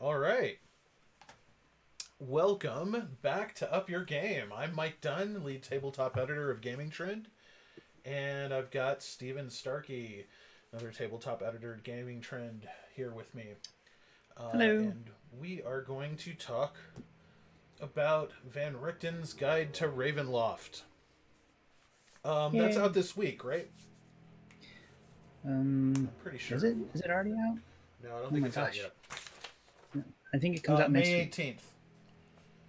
All right. Welcome back to Up Your Game. I'm Mike Dunn, lead tabletop editor of Gaming Trend, and I've got Steven Starkey, another tabletop editor at Gaming Trend, here with me. Hello. And we are going to talk about Van Richten's Guide to Ravenloft. That's out Yay. this week, right? I'm pretty Is sure. it? Is it already out? No, I don't Oh think my it's out gosh. yet. I think it comes out May next week. 18th.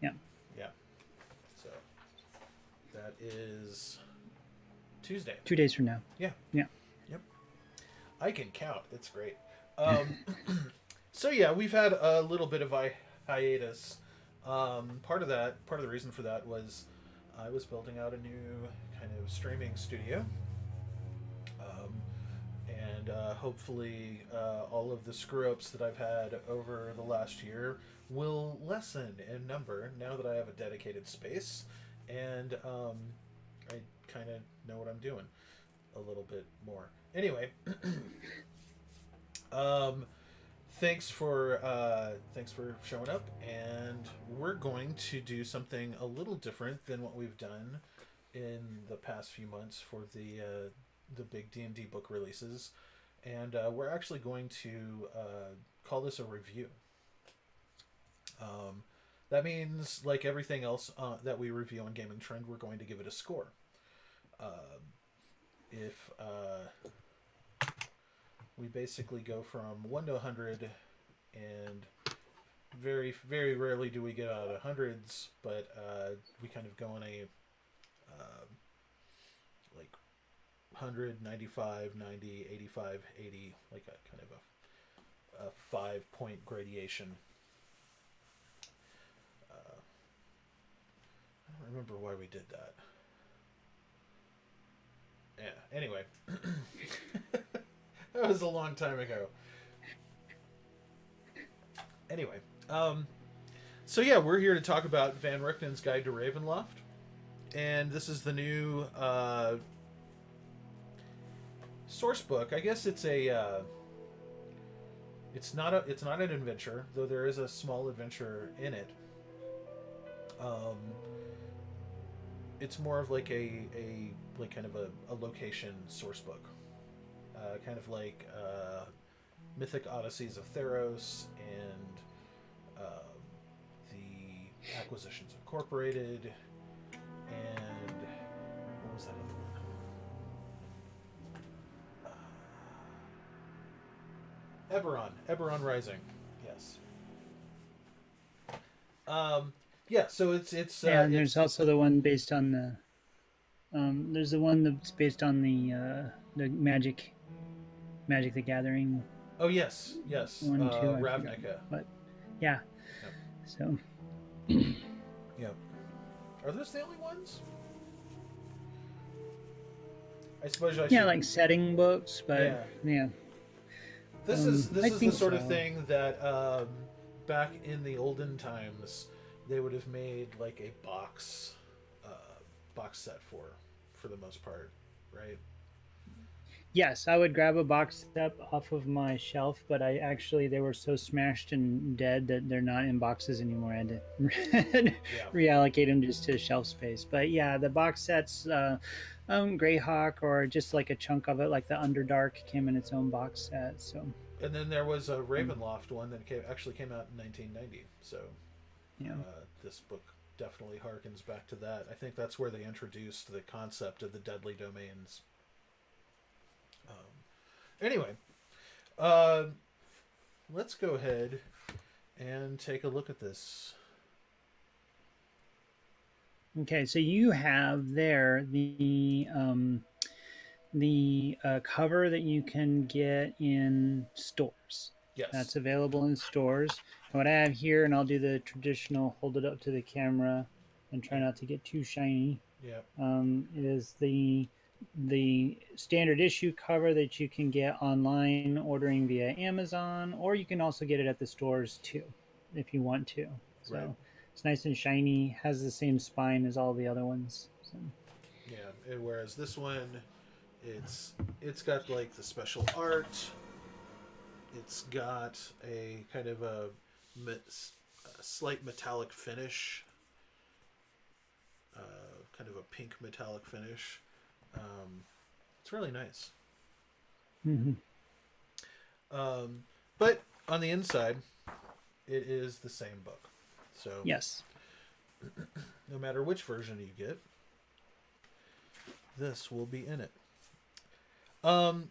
Yeah. Yeah. So that is Tuesday. 2 days from now. Yeah. Yeah. Yep. I can count. It's great. Um, so yeah, we've had a little bit of a hiatus. Part of the reason for that was I was building out a new kind of streaming studio, um, and hopefully all of the screw ups that I've had over the last year will lessen in number now that I have a dedicated space, and I kind of know what I'm doing a little bit more. Anyway, um, thanks for showing up, and we're going to do something a little different than what we've done in the past few months for the big D&D book releases, and we're actually going to call this a review. Um, that means, like everything else that we review on Gaming Trend, we're going to give it a score. If We basically go from 1 to 100, and very, very rarely do we get out of hundreds, but we kind of go on a uh, like 100, 95, 90, 85, 80, like a kind of a 5 point gradation. I don't remember why we did that. Yeah, anyway. That was a long time ago. Anyway, so yeah, we're here to talk about Van Richten's Guide to Ravenloft, and this is the new source book. I guess it's not an adventure, though there is a small adventure in it. Um, it's more of like a like kind of a location source book, kind of like Mythic Odysseys of Theros and uh, the Acquisitions Incorporated, and what was that other one? Eberron Rising. Yes. Um, yeah. So Yeah, and there's also the one based on the. There's the one that's based on the Magic the Gathering oh yes, one too. I forgot, Ravnica. but yeah. Yep. So Yep. Are those the only ones? I suppose I yeah, should. like setting books, but Yeah. yeah. This I is the think sort of so. thing that back in the olden times they would have made like a box set for the most part, right? Yes, I would grab a box set off of my shelf, but I actually they were so smashed and dead that they're not in boxes anymore. I had to Yeah. reallocate them just to shelf space. But yeah, the box sets, Greyhawk, or just like a chunk of it, like the Underdark, came in its own box set. So And then there was a um, Ravenloft one that actually came out in 1990. So yeah, this book definitely harkens back to that. I think that's where they introduced the concept of the deadly domains. Anyway, uh, let's go ahead and take a look at this. okay. So you have there the cover that you can get in stores. Yes. That's available in stores. And what I have here, and I'll do the traditional hold it up to the camera and try Yeah. not to get too shiny, Yeah. is the standard issue cover that you can get online ordering via Amazon, or you can also get it at the stores too, if you want to. Right. So it's nice and shiny, has the same spine as all the other ones. So, Yeah. Whereas this one, it's got like the special art. It's got a kind of a slight metallic finish, kind of a pink metallic finish. It's really nice. Mm-hmm. But on the inside, it is the same book. So Yes. no matter which version you get, this will be in it.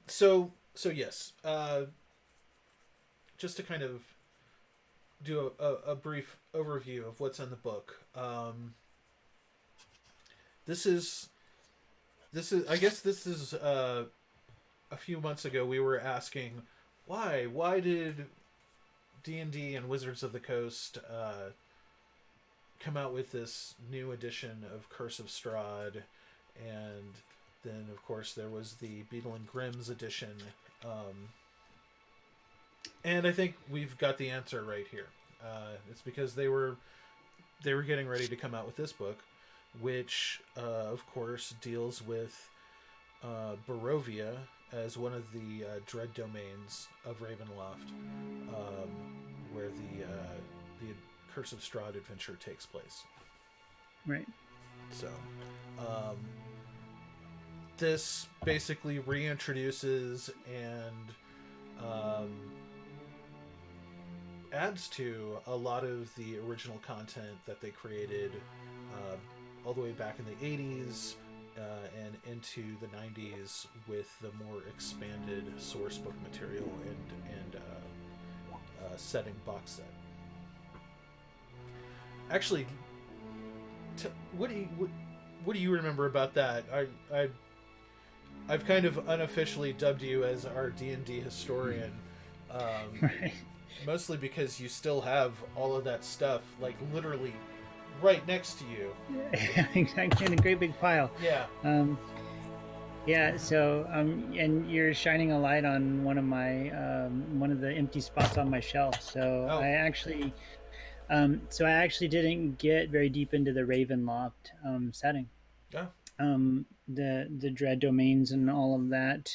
So yes. Just to kind of do a brief overview of what's in the book. This is I guess this is a few months ago we were asking why did D&D and Wizards of the Coast come out with this new edition of Curse of Strahd, and then of course there was the Beetle and Grimm's edition, and I think we've got the answer right here. It's because they were getting ready to come out with this book, which of course deals with Barovia as one of the dread domains of Ravenloft, where the Curse of Strahd adventure takes place. Right. So, this basically reintroduces and adds to a lot of the original content that they created all the way back in the 80s and into the 90s with the more expanded source book material and setting box set. Actually, what do you remember about that? I've kind of unofficially dubbed you as our D&D historian, Right. mostly because you still have all of that stuff like literally right next to you. Exactly, in a great big pile. Yeah. Yeah. So, and you're shining a light on one of my one of the empty spots on my shelf. So Oh. I actually didn't get very deep into the Ravenloft setting. Yeah. The dread domains and all of that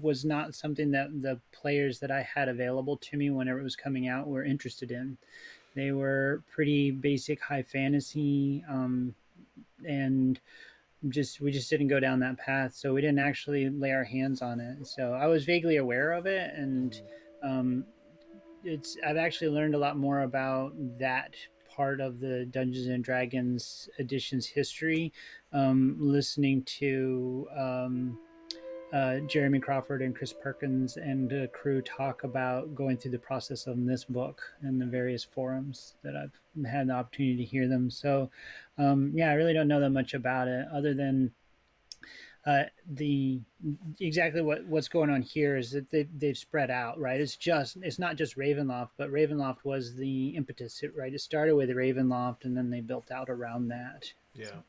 was not something that the players that I had available to me whenever it was coming out were interested in. They were pretty basic high fantasy, and we just didn't go down that path, so we didn't actually lay our hands on it. So I was vaguely aware of it, and um, I've actually learned a lot more about that part of the Dungeons and Dragons edition's history, listening to Jeremy Crawford and Chris Perkins and the crew talk about going through the process of this book and the various forums that I've had the opportunity to hear them. So, yeah, I really don't know that much about it other than the exactly what's going on here is that they've spread out, right? It's not just Ravenloft, but Ravenloft was the impetus, right? It started with Ravenloft and then they built out around that. Yeah. So.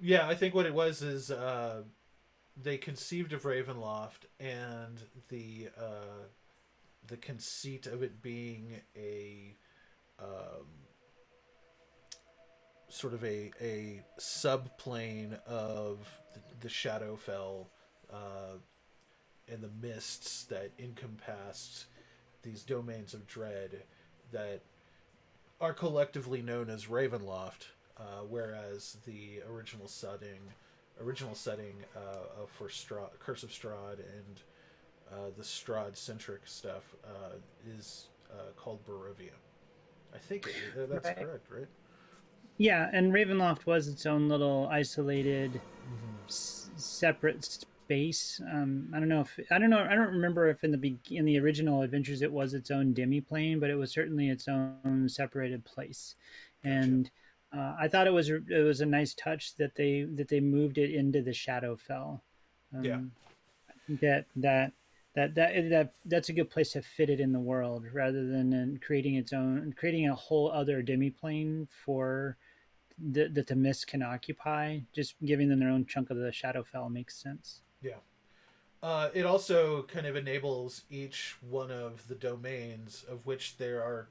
Yeah, I think what it was is they conceived of Ravenloft and the conceit of it being a sort of a subplane of the Shadowfell and the mists that encompassed these domains of dread that are collectively known as Ravenloft, whereas the original setting for Curse of Strahd and the Strahd centric stuff is called Barovia. I think that's Right. correct, right? Yeah, and Ravenloft was its own little isolated, separate space. I don't know if I don't know. I don't remember if in the original adventures it was its own demi-plane, but it was certainly its own separated place. Gotcha. And I thought it was a nice touch that they moved it into the Shadowfell. Yeah. I think that's a good place to fit it in the world rather than creating a whole other demi-plane for that the mists can occupy. Just giving them their own chunk of the Shadowfell makes sense. Yeah. It also kind of enables each one of the domains, of which there are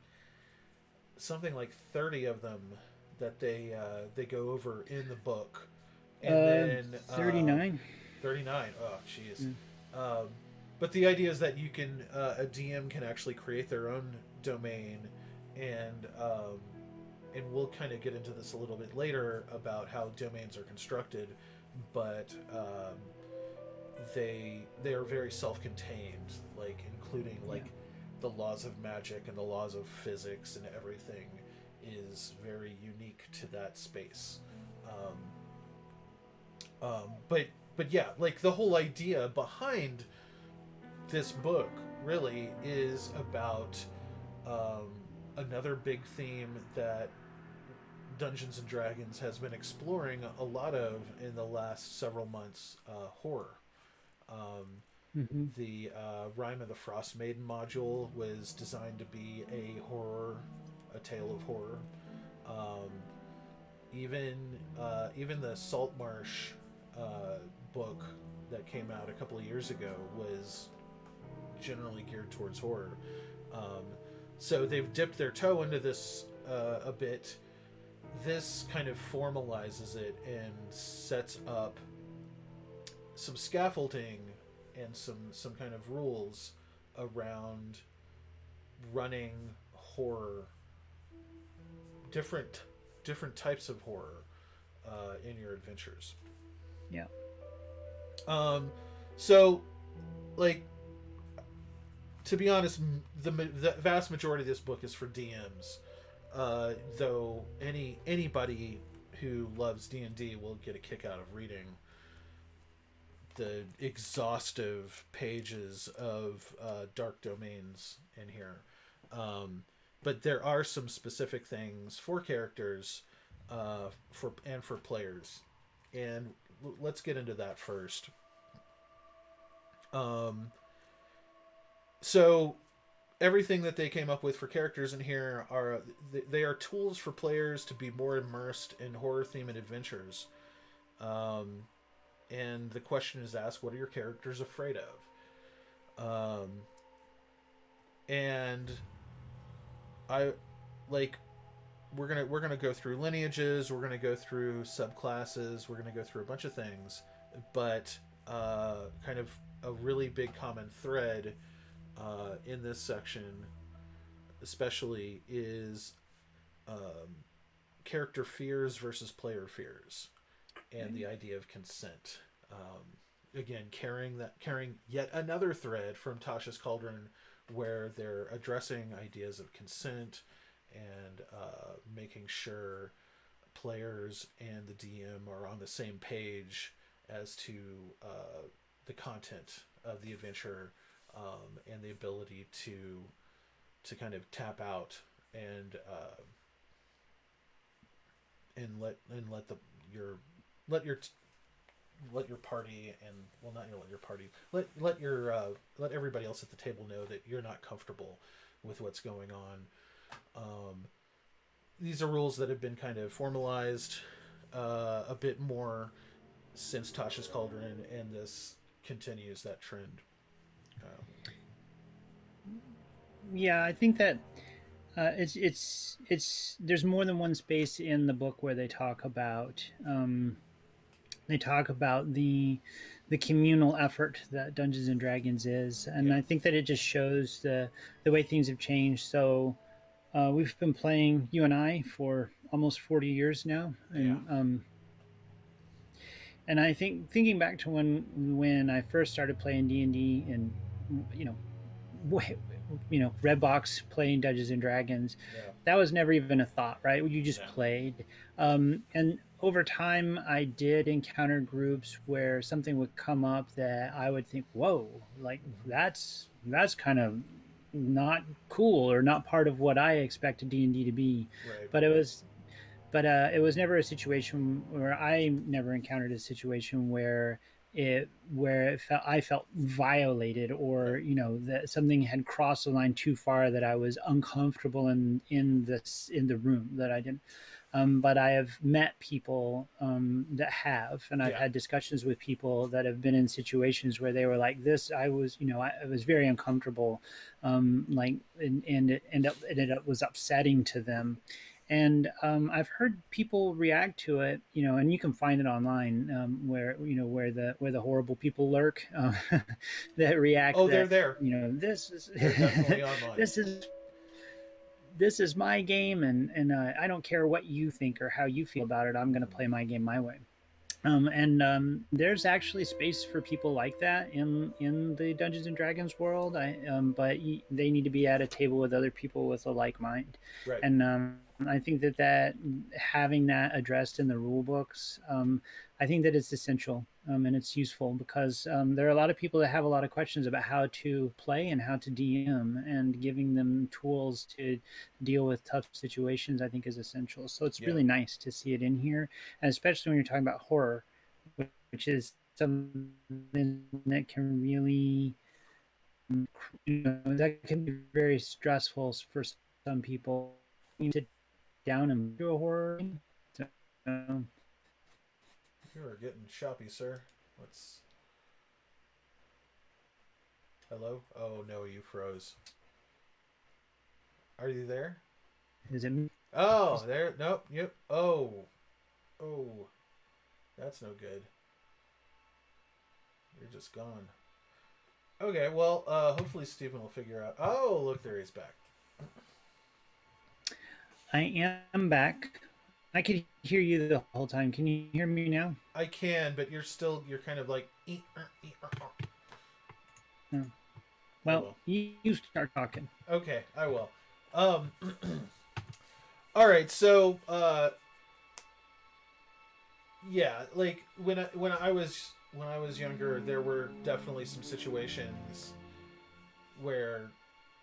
something like 30 of them that they go over in the book, and then 39. 39. Oh, jeez. But the idea is that you can a DM can actually create their own domain And we'll kind of get into this a little bit later about how domains are constructed, but they are very self-contained, like including Yeah. like the laws of magic and the laws of physics and everything is very unique to that space. But yeah, like the whole idea behind this book really is about um, another big theme that Dungeons and Dragons has been exploring a lot of in the last several months, horror. Um, Mm-hmm. the Rime of the Frost Maiden module was designed to be a horror, a tale of horror. Um, even the Saltmarsh uh, book that came out a couple of years ago was generally geared towards horror. Um, so they've dipped their toe into this a bit. This kind of formalizes it and sets up some scaffolding and some kind of rules around running horror, different different types of horror in your adventures. Yeah. Um, so like to be honest, the vast majority of this book is for DMs. Though anybody who loves D&D will get a kick out of reading the exhaustive pages of dark domains in here. But there are some specific things for characters, for players, and let's get into that first. Um, so everything that they came up with for characters in here are they are tools for players to be more immersed in horror themed adventures. Um, and the question is asked, what are your characters afraid of? And I like we're gonna go through lineages, we're gonna go through subclasses, we're gonna go through a bunch of things, but kind of a really big common thread in this section, especially, is um, character fears versus player fears, and the idea of consent. Again, carrying yet another thread from Tasha's Cauldron, where they're addressing ideas of consent and making sure players and the DM are on the same page as to the content of the adventure, and the ability to kind of tap out and let the your let your let your party, and well, not let your party, let everybody else at the table know that you're not comfortable with what's going on. These are rules that have been kind of formalized a bit more since Tasha's Cauldron, and this continues that trend. Yeah, I think that it's there's more than one space in the book where they talk about the communal effort that Dungeons and Dragons is, and Yeah, I think that it just shows the way things have changed. So we've been playing, you and I, for almost 40 years now, yeah, and I think thinking back to when I first started playing D&D, and you know Redbox, playing Dungeons and Dragons, yeah, that was never even a thought, right? You just no, played. And over time, I did encounter groups where something would come up that I would think, whoa, like mm-hmm. that's kind of not cool, or not part of what I expected D&D to be. Right, But it was never a situation where I never encountered a situation where it felt I felt violated, no, or that something had crossed the line too far, that I was uncomfortable in the room, that I didn't. But I have met people that have, and I've yeah, had discussions with people that have been in situations where they were like this. I was very uncomfortable, and it was upsetting to them. And I've heard people react to it, and you can find it online, where the horrible people lurk, that react oh, they're that there, this is they're definitely online. this is this is my game, and I don't care what you think or how you feel about it. I'm going to play my game my way. And there's actually space for people like that in the Dungeons and Dragons world. But they need to be at a table with other people with a like mind, Right. and I think that having that addressed in the rule books, I think that it's essential, and it's useful because there are a lot of people that have a lot of questions about how to play and how to DM, and giving them tools to deal with tough situations, I think, is essential. So it's Yeah. really nice to see it in here, and especially when you're talking about horror, which is something that can really, that can be very stressful for some people. You sit down and do a horror. So, You are getting choppy, sir. What's hello? Oh no, you froze. Are you there? is it me? Oh, there. Nope. Yep. Oh. Oh. That's no good. You're just gone. Okay, well, hopefully Steven will figure out. Oh, look, there he's back. I am back. I could hear you the whole time. Can you hear me now? I can, but you're kind of like. No. Oh Well, well. you start talking. Okay, I will. Um. All right, so yeah, like when I was younger, there were definitely some situations where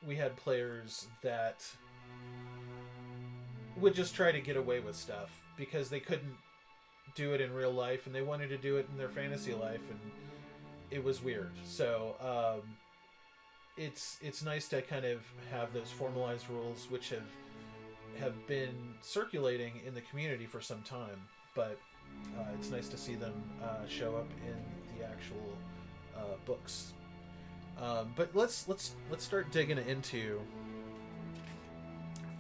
we had players that would just try to get away with stuff because they couldn't do it in real life and they wanted to do it in their fantasy life, and it was weird. So it's nice to kind of have those formalized rules which have been circulating in the community for some time, but it's nice to see them show up in the actual books. But let's start digging into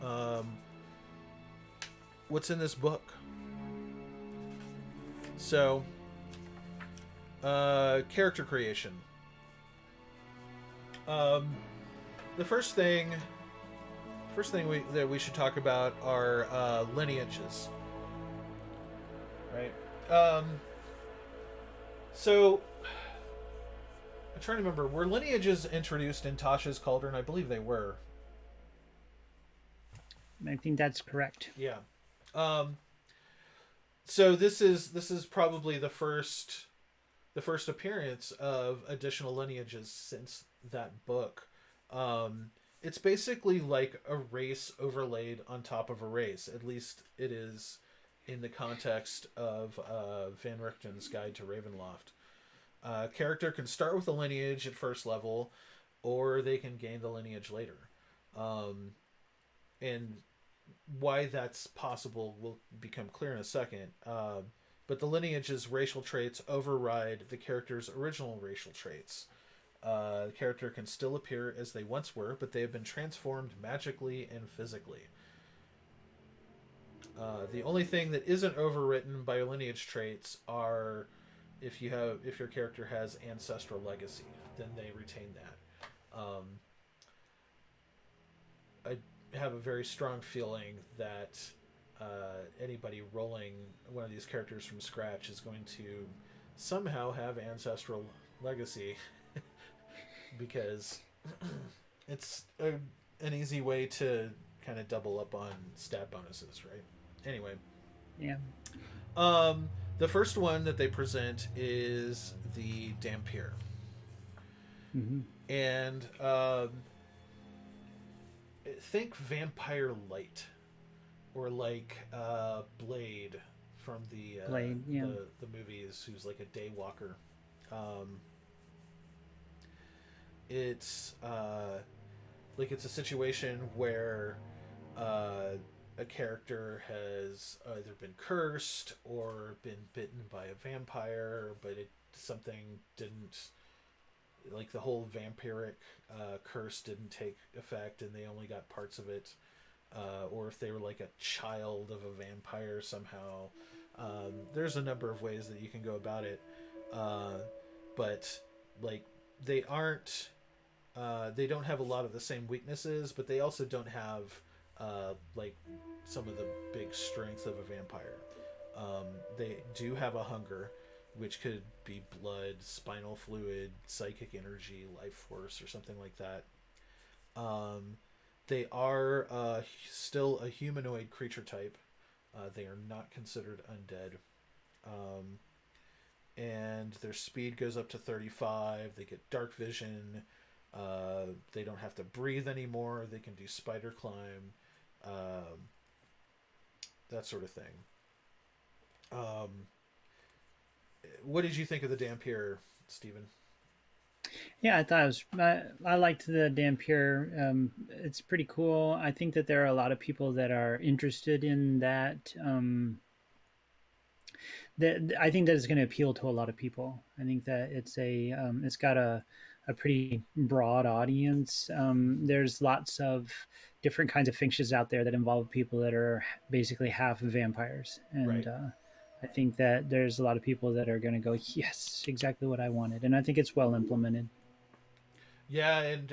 um, what's in this book. So, character creation. The first thing that we should talk about are lineages, right? So I'm trying to remember, were lineages introduced in Tasha's Cauldron? I believe they were. I think that's correct. Yeah. Um, so this is probably the first appearance of additional lineages since that book. It's basically like a race overlaid on top of a race. At least it is in the context of Van Richten's Guide to Ravenloft. Character can start with a lineage at first level, or they can gain the lineage later. Um, and why that's possible will become clear in a second. But the lineage's racial traits override the character's original racial traits. The character can still appear as they once were, but they have been transformed magically and physically. The only thing that isn't overwritten by your lineage traits are if your character has ancestral legacy, then they retain that. I have a very strong feeling that anybody rolling one of these characters from scratch is going to somehow have ancestral legacy because it's an easy way to kind of double up on stat bonuses, right? Anyway, Yeah. the first one that they present is the Dampier, Mm-hmm. and think Vampire Light or like Blade from Blade. Yeah. the movies, who's like a daywalker. Um, it's like it's a situation where a character has either been cursed or been bitten by a vampire, but something didn't, like the whole vampiric curse didn't take effect, and they only got parts of it. Or if they were like a child of a vampire somehow. There's a number of ways that you can go about it, but like they aren't. They don't have a lot of the same weaknesses, but they also don't have like some of the big strengths of a vampire. They do have a hunger, which could be blood, spinal fluid, psychic energy, life force, or something like that. Um, they are still a humanoid creature type. They are not considered undead. Um, and their speed goes up to 35. They get dark vision. They don't have to breathe anymore. They can do spider climb, um, that sort of thing. Um, what did you think of the Dampier, Stephen? Yeah, I thought it was. I liked the Dampier. It's pretty cool. I think that there are a lot of people that are interested in that. That I think that is going to appeal to a lot of people. I think that it's got a pretty broad audience. There's lots of different kinds of fictions out there that involve people that are basically half vampires, and Right. I think that there's a lot of people that are going to go, yes, exactly what I wanted, and I think it's well implemented. Yeah, and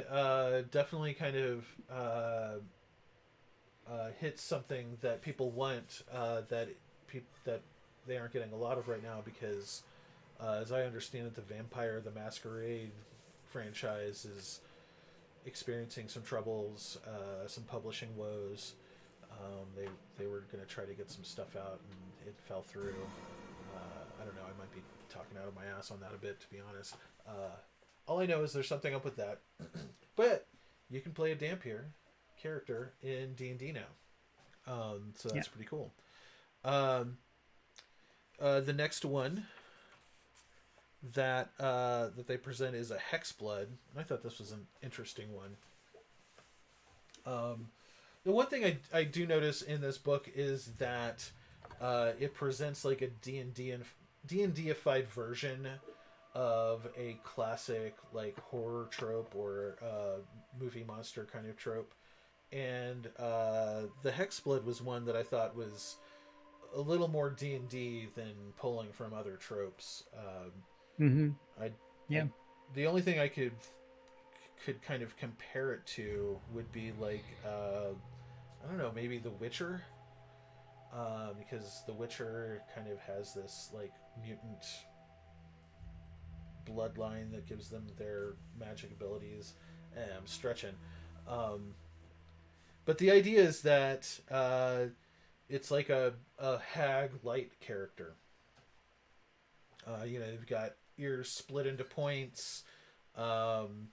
definitely kind of hits something that people want, that they aren't getting a lot of right now because, as I understand it, the Vampire the Masquerade franchise is experiencing some troubles, some publishing woes. They were going to try to get some stuff out and it fell through. I don't know. I might be talking out of my ass on that a bit, to be honest. All I know is there's something up with that. But you can play a Dampier character in D&D now, so Yeah. that's pretty cool. Um, the next one that they present is a Hexblood. I thought this was an interesting one. The one thing I do notice in this book is that it presents like a D&Dified version of a classic like horror trope or movie monster kind of trope. And the Hexblood was one that I thought was a little more D&D than pulling from other tropes. Mm-hmm. I, Yeah. I, the only thing I could kind of compare it to would be like I don't know, maybe The Witcher, because The Witcher kind of has this like mutant bloodline that gives them their magic abilities. I'm stretching, um, but the idea is that it's like a hag light character. You've got ears split into points. Um,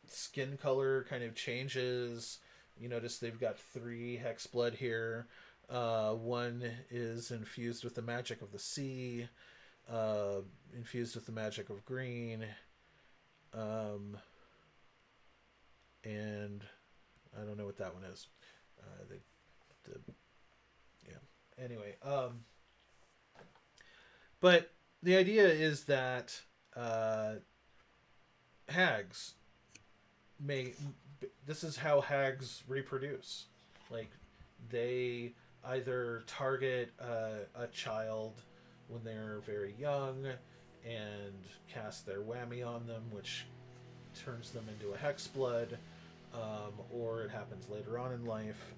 Skin color kind of changes. You notice they've got 3 hex blood here. One is infused with the magic of the sea, infused with the magic of green, um, and I don't know what that one is. The yeah. Anyway, but the idea is that hags may this is how hags reproduce. Like they either target a child when they're very young and cast their whammy on them, which turns them into a hex blood, or it happens later on in life.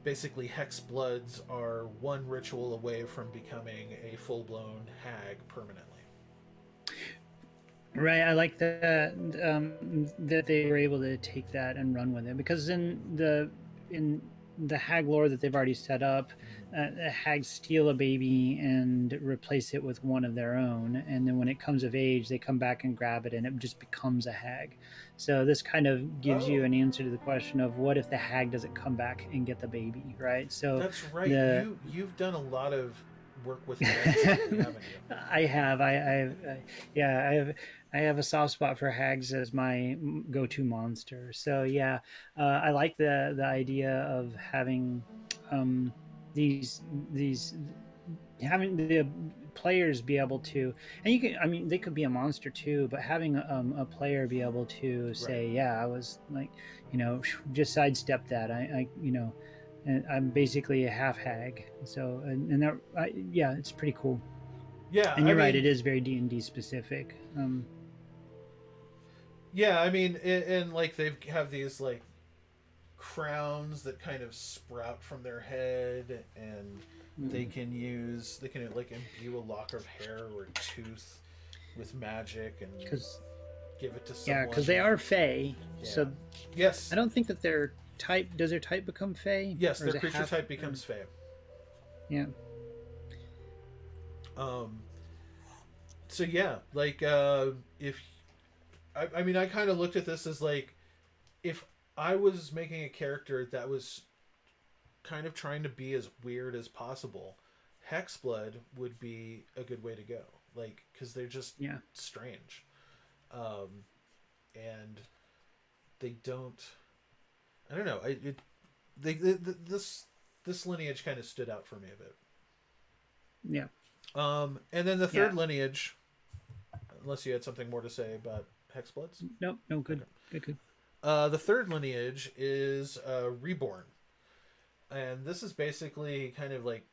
Basically, hex bloods are one ritual away from becoming a full blown hag permanently. Right, I like that they were able to take that and run with it because in the hag lore that they've already set up, the hags steal a baby and replace it with one of their own, and then when it comes of age, they come back and grab it, and it just becomes a hag. So this kind of gives Oh, you an answer to the question of what if the hag doesn't come back and get the baby, right? So that's right. the You've done a lot of work with hags lately, haven't you? I have. Yeah, I have a soft spot for hags as my go-to monster. So yeah, I like the idea of having um, these having the players be able to, and you can, I mean, they could be a monster too, but having a player be able to Right. say, yeah, I was like, just sidestep that. And I'm basically a half hag. So and that, yeah, it's pretty cool. Yeah, And I you're right, mean, it is very D&D specific. yeah, I mean, and like they have these like crowns that kind of sprout from their head, and they can like imbue a lock of hair or a tooth with magic and Because give it to yeah, someone. because they are Fey. Yeah. So I Yes. don't think that their type does their type become Fey, Yes, or their is it creature half? type becomes Fey. Yeah, Um. So yeah, like if I mean, I kind of looked at this as like if I was making a character that was kind of trying to be as weird as possible, Hexblood would be a good way to go. Like, because they're just yeah, strange, um, and they don't. I don't know. This lineage kind of stood out for me a bit. yeah, And then the yeah. third lineage, unless you had something more to say about Hexbloods. No, no, good, Okay. good, good. The third lineage is Reborn, and this is basically kind of like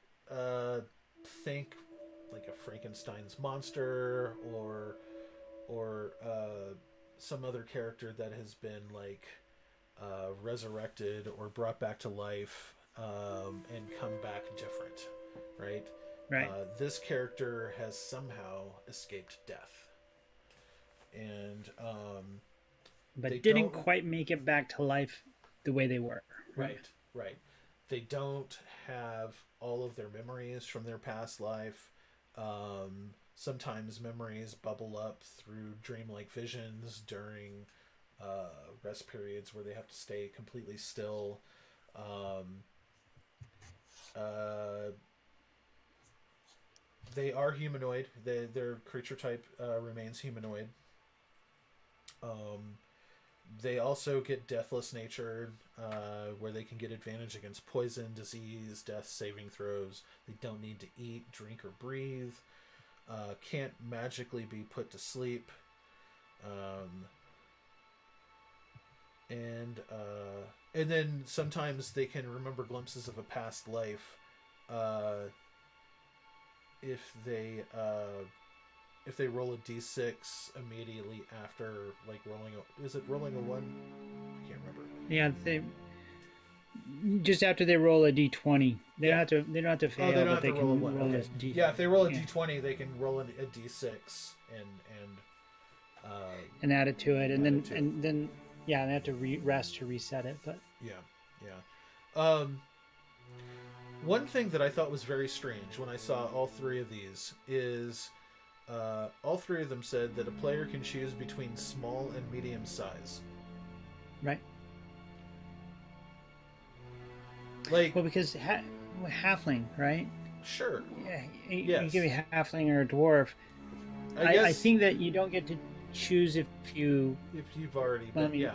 think like a Frankenstein's monster or some other character that has been like resurrected or brought back to life and come back different, right? Right, This character has somehow escaped death, and they but didn't don't. quite make it back to life the way they were. Right, Right, right. They don't have all of their memories from their past life. Sometimes memories bubble up through dreamlike visions during rest periods where they have to stay completely still. Um, uh, they are humanoid. Their creature type remains humanoid. Um, they also get deathless nature, where they can get advantage against poison, disease, death saving throws. They don't need to eat, drink, or breathe. Can't magically be put to sleep. Um, and then sometimes they can remember glimpses of a past life, uh, if they roll a d6 immediately after like rolling a, is it rolling a one? I can't remember. yeah. They just after they roll a d20, they don't Yeah. have to. They don't have to Oh, they fail, don't but have they to roll a can one. roll a Okay. d. Yeah, if they roll a Yeah, d20, they can roll a d6 and uh, and add it to it, add it to it. and then yeah, they have to rest to reset it. But Yeah, yeah. Um, One thing that I thought was very strange when I saw all three of these is all three of them said that a player can choose between small and medium size. right. Like, Well, because halfling, right? sure, Yeah, you give yes. me halfling or a dwarf. I I guess think that you don't get to choose if you. if you've already Well, I been, mean, yeah,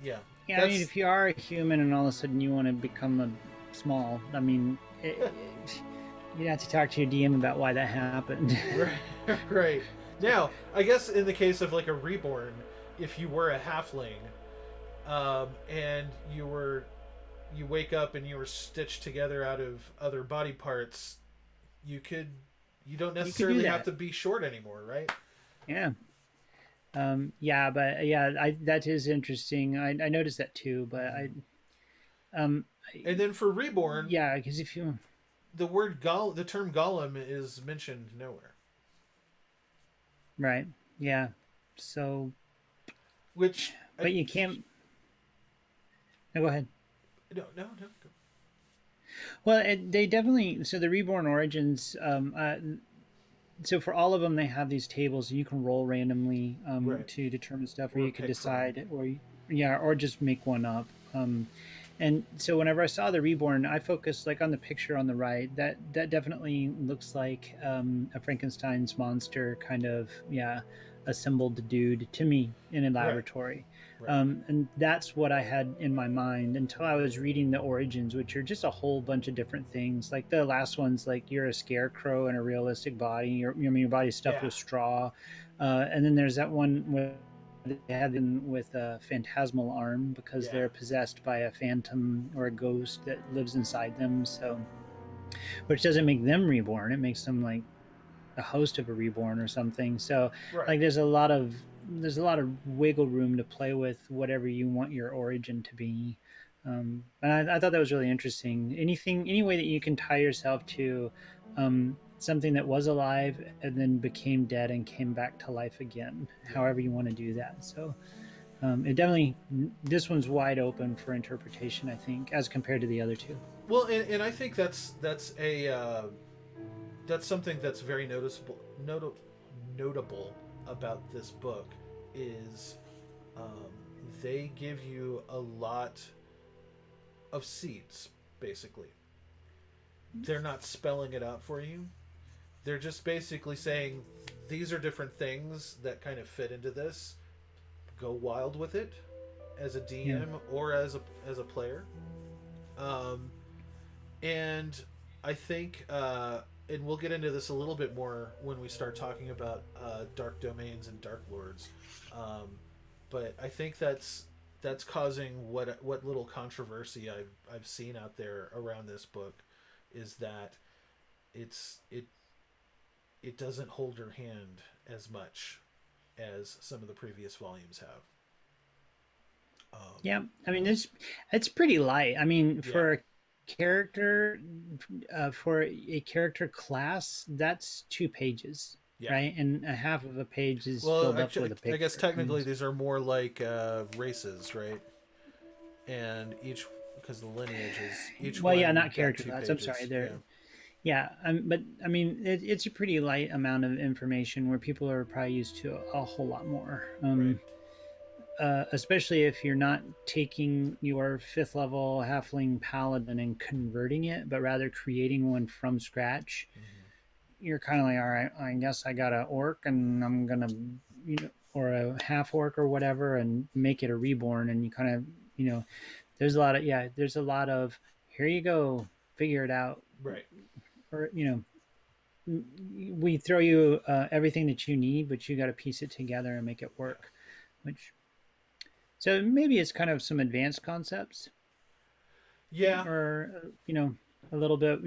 yeah. yeah, I mean, That's if you are a human and all of a sudden you want to become a small, I mean, you'd have to talk to your DM about why that happened. right. Right. Now, I guess in the case of like a reborn, if you were a halfling, and you wake up and you were stitched together out of other body parts, you could you don't You could do necessarily have that. to be short anymore, right? Yeah. Yeah, but yeah, that is interesting. I noticed that too, but Mm-hmm. um, And then for reborn, yeah, because if you, the term golem is mentioned nowhere. right, yeah, so, Which but I you can't. No, go ahead. no. Well, they definitely. So the reborn origins. So for all of them, they have these tables, and you can roll randomly Right. to determine stuff, or Or you could pick from. decide, yeah, or just make one up. And so whenever I saw the reborn, I focused like on the picture on the right. That definitely looks like a Frankenstein's monster kind of, yeah, assembled dude to me in a Right. laboratory. Right. And that's what I had in my mind until I was reading the origins, which are just a whole bunch of different things. Like the last one's like you're a scarecrow in a realistic body. Your body's stuffed Yeah. with straw. And then there's that one where they have them with a phantasmal arm because Yeah. they're possessed by a phantom or a ghost that lives inside them. So, which doesn't make them reborn; it makes them like a host of a reborn or something. So, Right. like, there's a lot of wiggle room to play with whatever you want your origin to be. And I thought that was really interesting. Any way that you can tie yourself to something that was alive and then became dead and came back to life again, Yeah. however you want to do that. So it definitely, this one's wide open for interpretation, I think, as compared to the other two. Well, and I think that's something that's very notable about this book is um, they give you a lot of seeds. Basically, they're not spelling it out for you. They're just basically saying these are different things that kind of fit into this. Go wild with it as a Yeah. DM or as a player. Um, and I think, and we'll get into this a little bit more when we start talking about dark domains and dark lords. Um, but I think that's causing what little controversy I've seen out there around this book is that it it doesn't hold your hand as much as some of the previous volumes have. Um, Yeah. I mean, it's pretty light. I mean, yeah, character, for a character class, that's 2 pages, yeah. right? And a half of a page is Well, filled up with a I guess picture. technically these are more like races, right? And each because the lineage is each Well, yeah, one not got character two class. I'm sorry. pages. Yeah, Yeah, but I mean, it's a pretty light amount of information where people are probably used to a whole lot more. right. Especially if you're not taking your 5th level halfling paladin and converting it, but rather creating one from scratch. Mm-hmm. You're kind of like, all right, I guess I got an orc, and I'm gonna, or a half orc or whatever, and make it a reborn. And you kind of, there's a lot of there's a lot of here you go, figure it out, Right. or we throw you everything that you need, but you got to piece it together and make it Yeah. work. Which so maybe it's kind of some advanced concepts, Yeah. or a little bit.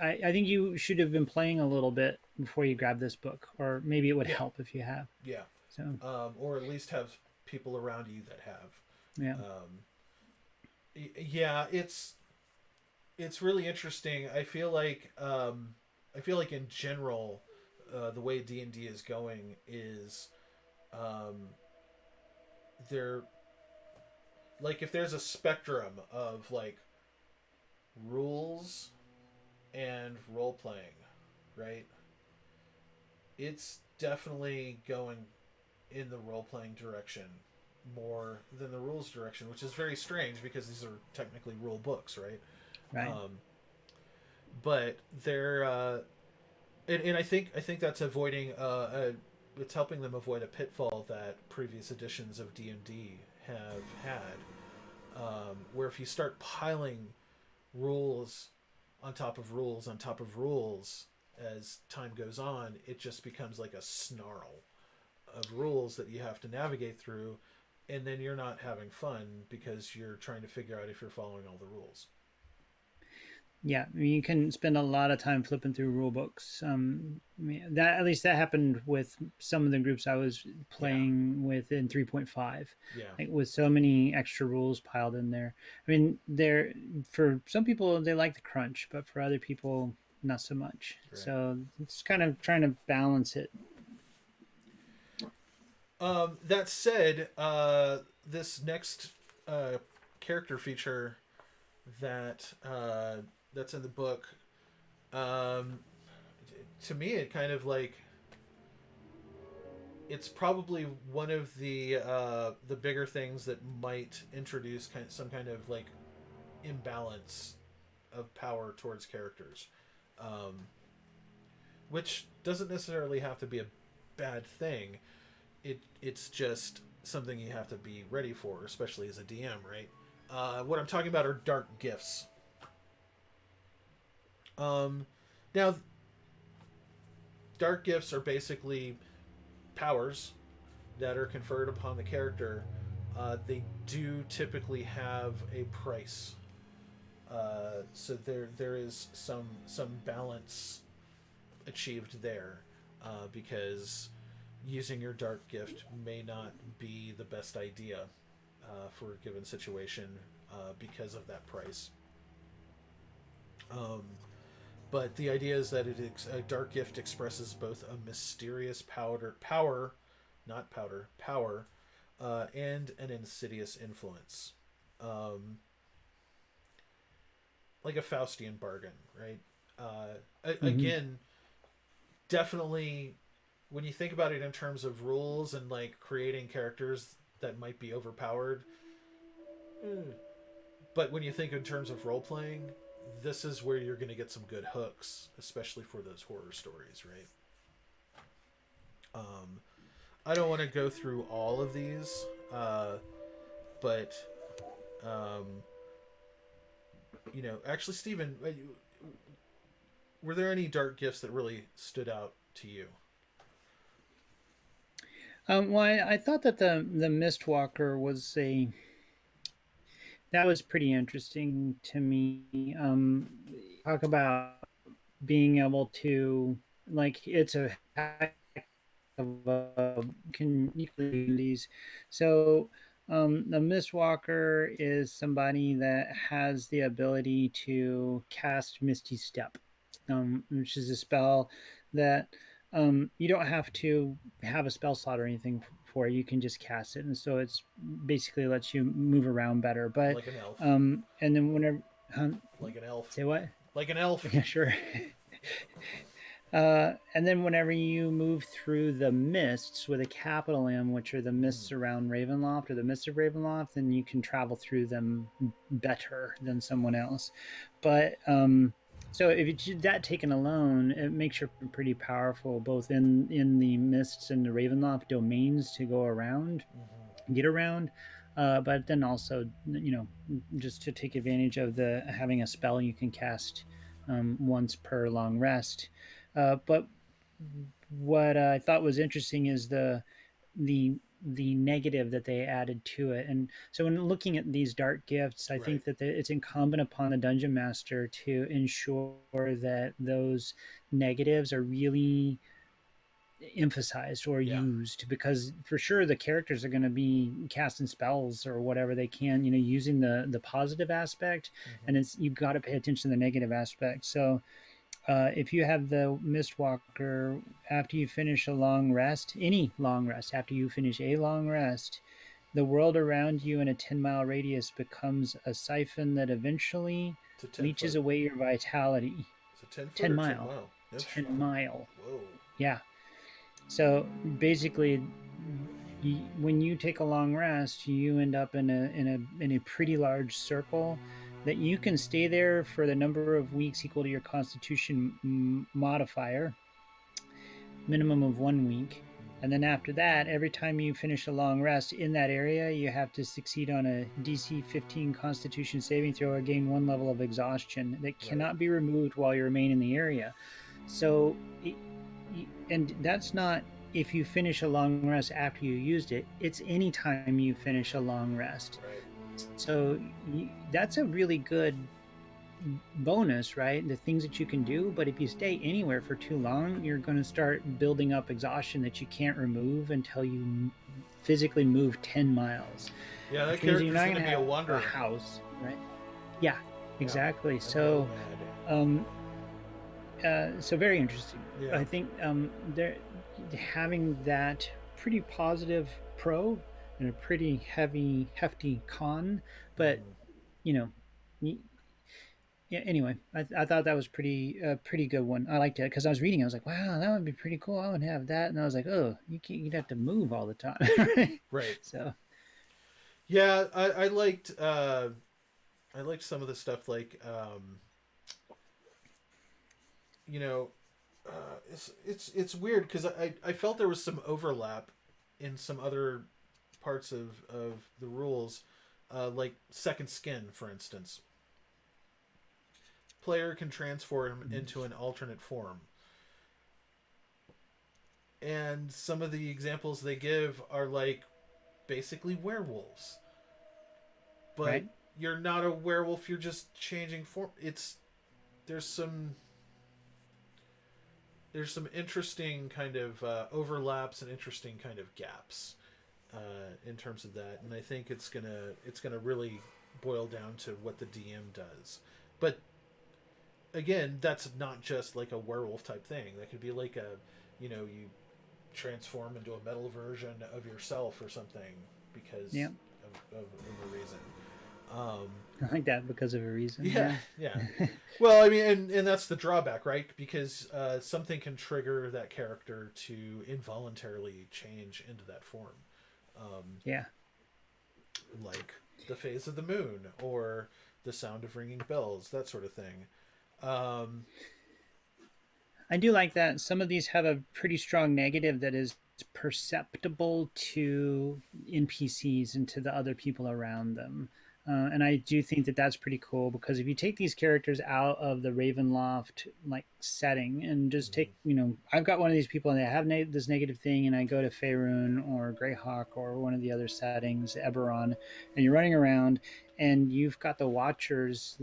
I think you should have been playing a little bit before you grab this book, or maybe it would Yeah. help if you have. Yeah. So Or at least have people around you that have. yeah, Um, yeah, it's really interesting. I feel like in general, the way D&D is going is um, there like if there's a spectrum of like rules and role playing, right? It's definitely going in the role playing direction more than the rules direction, which is very strange because these are technically rule books, right? right. Um, but they're and I think that's avoiding it's helping them avoid a pitfall that previous editions of D&D have had, where if you start piling rules on top of rules on top of rules as time goes on, it just becomes like a snarl of rules that you have to navigate through, and then you're not having fun because you're trying to figure out if you're following all the rules. Yeah, I mean, you can spend a lot of time flipping through rule books. I mean, that at least that happened with some of the groups I was Yeah, playing with in 3.5, yeah, like with so many extra rules piled in there. I mean, there for some people they like the crunch, but for other people not so much. right. So it's kind of trying to balance it. That said, this next uh, character feature that that's in the book, um, to me, it kind of like it's probably one of the bigger things that might introduce some kind of like imbalance of power towards characters, um, which doesn't necessarily have to be a bad thing. It's just something you have to be ready for, especially as a DM, right? What I'm talking about are dark gifts. Um, Now, dark gifts are basically powers that are conferred upon the character. They do typically have a price, so there is some balance achieved there, because using your dark gift may not be the best idea for a given situation. because of that price. Um, but the idea is that a dark gift expresses both a mysterious not powder, power, and an insidious influence. Um, like a Faustian bargain, right? Mm-hmm. Again, definitely when you think about it in terms of rules and like creating characters that might be overpowered, but when you think in terms of role playing, this is where you're going to get some good hooks, especially for those horror stories, right? Um, I don't want to go through all of these, but um, actually, Stephen, were there any dark gifts that really stood out to you? Well, I thought that the Mistwalker was a that was pretty interesting to me. Talk about being able to like it's a hack of communities. So the Mistwalker is somebody that has the ability to cast Misty Step, which is a spell that you don't have to have a spell slot or anything for. You can just cast it, and so it's basically lets you move around better. But Like an elf. and then whenever Like an elf. say what? Like an elf. Yeah, sure. And then whenever you move through the mists with a capital M, which are the Mm. mists around Ravenloft or the mists of Ravenloft, then you can travel through them better than someone else. But so if you, that taken alone, it makes you pretty powerful, both in the mists and the Ravenloft domains to go around, Mm-hmm. get around. But then also, just to take advantage of the having a spell you can cast once per long rest. But what I thought was interesting is the the negative that they added to it. And so when looking at these dark gifts, I Right. think that it's incumbent upon the dungeon master to ensure that those negatives are really emphasized or Yeah. used, because for sure the characters are going to be casting spells or whatever they can, using the positive aspect, Mm-hmm. and it's you've got to pay attention to the negative aspect. So if you have the Mistwalker, after you finish a long rest, any long rest, after you finish a long rest, the world around you in a 10-mile radius becomes a siphon that eventually It's a 10 leeches foot. away your vitality. It's a 10 foot 10 or 10 mile. mile? No 10 shit. mile. Whoa. Yeah. So basically, when you take a long rest, you end up in a pretty large circle that you can stay there for the number of weeks equal to your Constitution modifier, minimum of 1 week. And then after that, every time you finish a long rest in that area, you have to succeed on a DC 15 Constitution saving throw or gain 1 level of exhaustion that Right. cannot be removed while you remain in the area. So, and that's not if you finish a long rest after you used it, it's anytime you finish a long rest. Right. So that's a really good bonus, right? The things that you can do. But if you stay anywhere for too long, you're going to start building up exhaustion that you can't remove until you physically move 10 miles, Yeah, that which means that you're character's not going going to to be a have a wanderer. house, right? Yeah, Yeah. exactly. A nomad. Um, so very interesting. Yeah. I think there having that pretty positive pro and a pretty hefty con, but Mm-hmm. you know, yeah. Anyway, I thought that was pretty good one. I liked it because I was reading. I was like, wow, that would be pretty cool. I would have that, and I was like, oh, you'd have to move all the time, right? Right. So Yeah, I liked some of the stuff like you know it's weird because I felt there was some overlap in some other parts of the rules, like second skin, for instance. Player can transform into an alternate form, and some of the examples they give are like basically werewolves, but right. you're not a werewolf. You're just changing form. It's there's some there's some interesting kind of overlaps and interesting kind of gaps in terms of that, and I think it's gonna really boil down to what the DM does. But again, that's not just like a werewolf type thing. That could be like a, you transform into a metal version of yourself or something because Yeah. of a reason. Um, I like that because of a reason. yeah, Yeah. yeah. Well, I mean, and that's the drawback, right? Because something can trigger that character to involuntarily change into that form. Um, Yeah. like the phase of the moon or the sound of ringing bells, that sort of thing. Um, I do like that. Some of these have a pretty strong negative that is perceptible to NPCs and to the other people around them. And I do think that that's pretty cool because if you take these characters out of the Ravenloft like setting and just mhm. take, I've got one of these people and they have this negative thing, and I go to Faerun or Greyhawk or one of the other settings, Eberron, and you're running around and you've got the Watcher's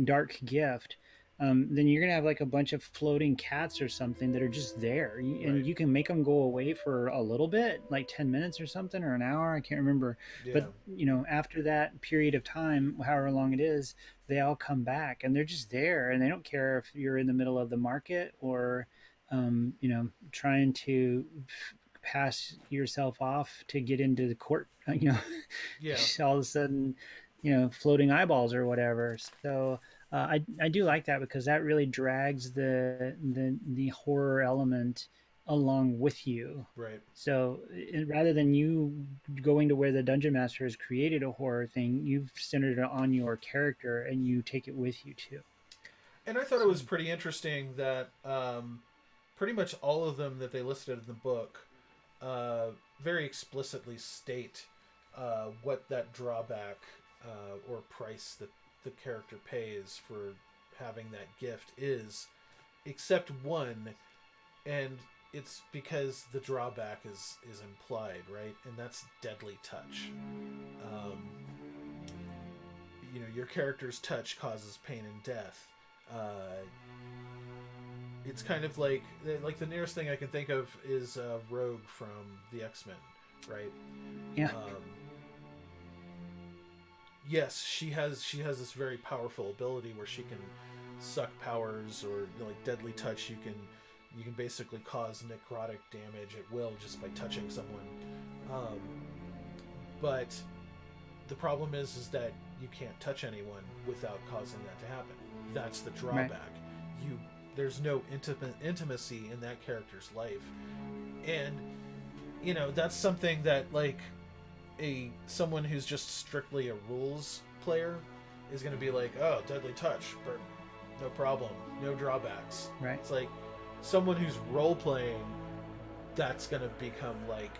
dark gift. Then you're gonna have like a bunch of floating cats or something that are just there, and Right. you can make them go away for a little bit, like 10 minutes or something, or an hour. I can't remember, but Yeah. after that period of time, however long it is, they all come back, and they're just there, and they don't care if you're in the middle of the market or, trying to pass yourself off to get into the court. Yeah. All of a sudden, floating eyeballs or whatever. So I do like that because that really drags the horror element along with you. Right. So rather than you going to where the dungeon master has created a horror thing, you've centered it on your character and you take it with you too. And I thought it So was pretty interesting that pretty much all of them that they listed in the book very explicitly state what that drawback or price that the character pays for having that gift is, except one, and it's because the drawback is implied, right? And that's deadly touch. Um, your character's touch causes pain and death. Uh, it's kind of like the nearest thing I can think of is Rogue from the X-Men, right? yeah, Um, yes, she has this very powerful ability where she can suck powers or like deadly touch. You can basically cause necrotic damage at will just by touching someone. Um, but the problem is that you can't touch anyone without causing that to happen. That's the right. drawback. You There's no intimacy in that character's life, and that's something that like a someone who's just strictly a rules player is going to be like, oh, deadly touch, but no problem, no drawbacks. Right. It's like someone who's role playing, that's going to become like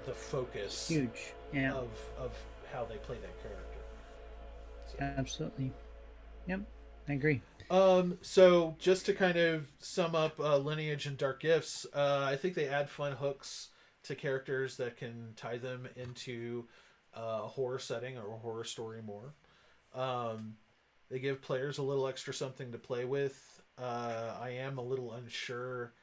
the focus Huge. Yeah. of how they play that character. So. Absolutely. Yep. I agree. So just to kind of sum up Lineage and Dark Gifts, I think they add fun hooks to characters that can tie them into a horror setting or a horror story more. They give players a little extra something to play with. I am a little unsure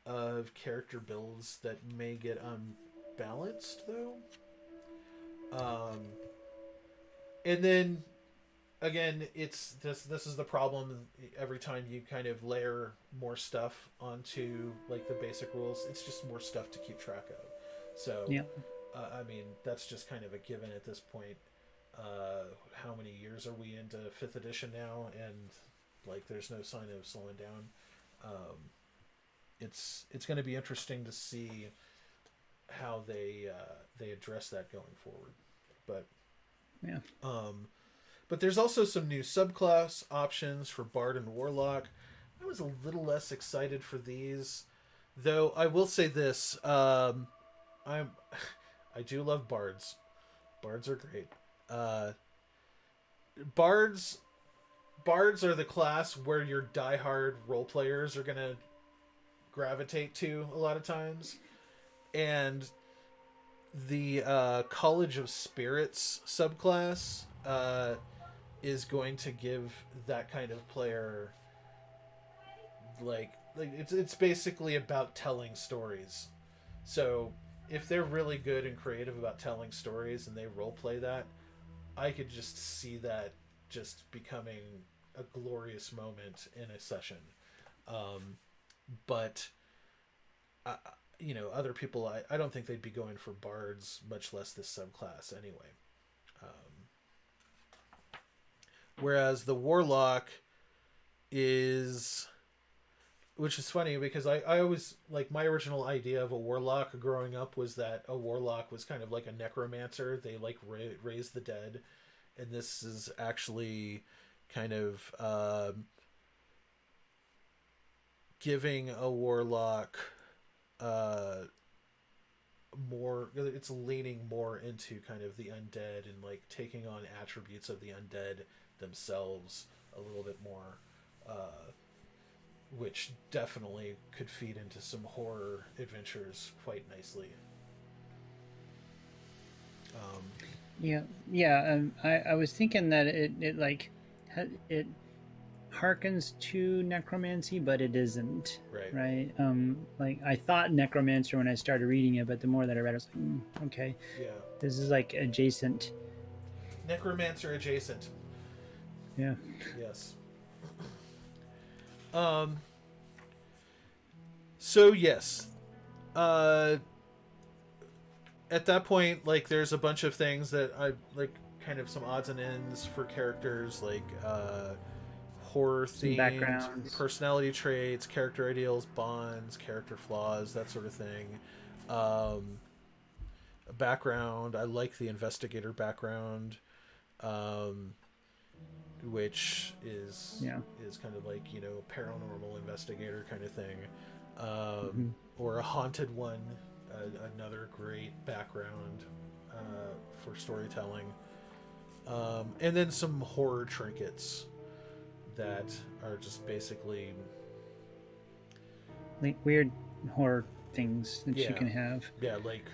of character builds that may get unbalanced, though. And then again, it's this is the problem. Every time you kind of layer more stuff onto like the basic rules, it's just more stuff to keep track of. So Yeah. I mean, that's just kind of a given at this point. How many years are we into 5th edition now? And like, there's no sign of slowing down. It's going to be interesting to see how they address that going forward. But Yeah. but there's also some new subclass options for Bard and Warlock. I was a little less excited for these, though. I will say this: I do love Bards. Bards are great. Bards Bards are the class where your diehard role players are gonna gravitate to a lot of times, and the College of Spirits subclass is going to give that kind of player like it's basically about telling stories. So if they're really good and creative about telling stories and they role play that, I could just see that just becoming a glorious moment in a session. Um, but other people, I don't think they'd be going for bards, much less this subclass anyway. Um, Whereas the warlock is, which is funny because I always like my original idea of a warlock growing up was that a warlock was kind of like a necromancer. They like raise the dead, and this is actually kind of giving a warlock uh, more. It's leaning more into kind of the undead and like taking on attributes of the undead themselves a little bit more. Which definitely could feed into some horror adventures quite nicely. Um, Yeah, yeah. I was thinking that it like it harkens to necromancy, but it isn't, right. right? Like I thought necromancer when I started reading it, but the more that I read, I was like, okay, Yeah. this is like adjacent. Necromancer adjacent. Yeah. Yes. Um. So yes. Uh. At that point, like, there's a bunch of things that I like, kind of some odds and ends for characters, like horror Some themed backgrounds. personality traits, character ideals, bonds, character flaws, that sort of thing. Um, Background. I like the investigator background, um, which Yeah. is kind of like paranormal investigator kind of thing, Mm-hmm. or a haunted one. Another great background for storytelling, and then some horror trinkets that are just basically Like weird horror things that you yeah can have. yeah like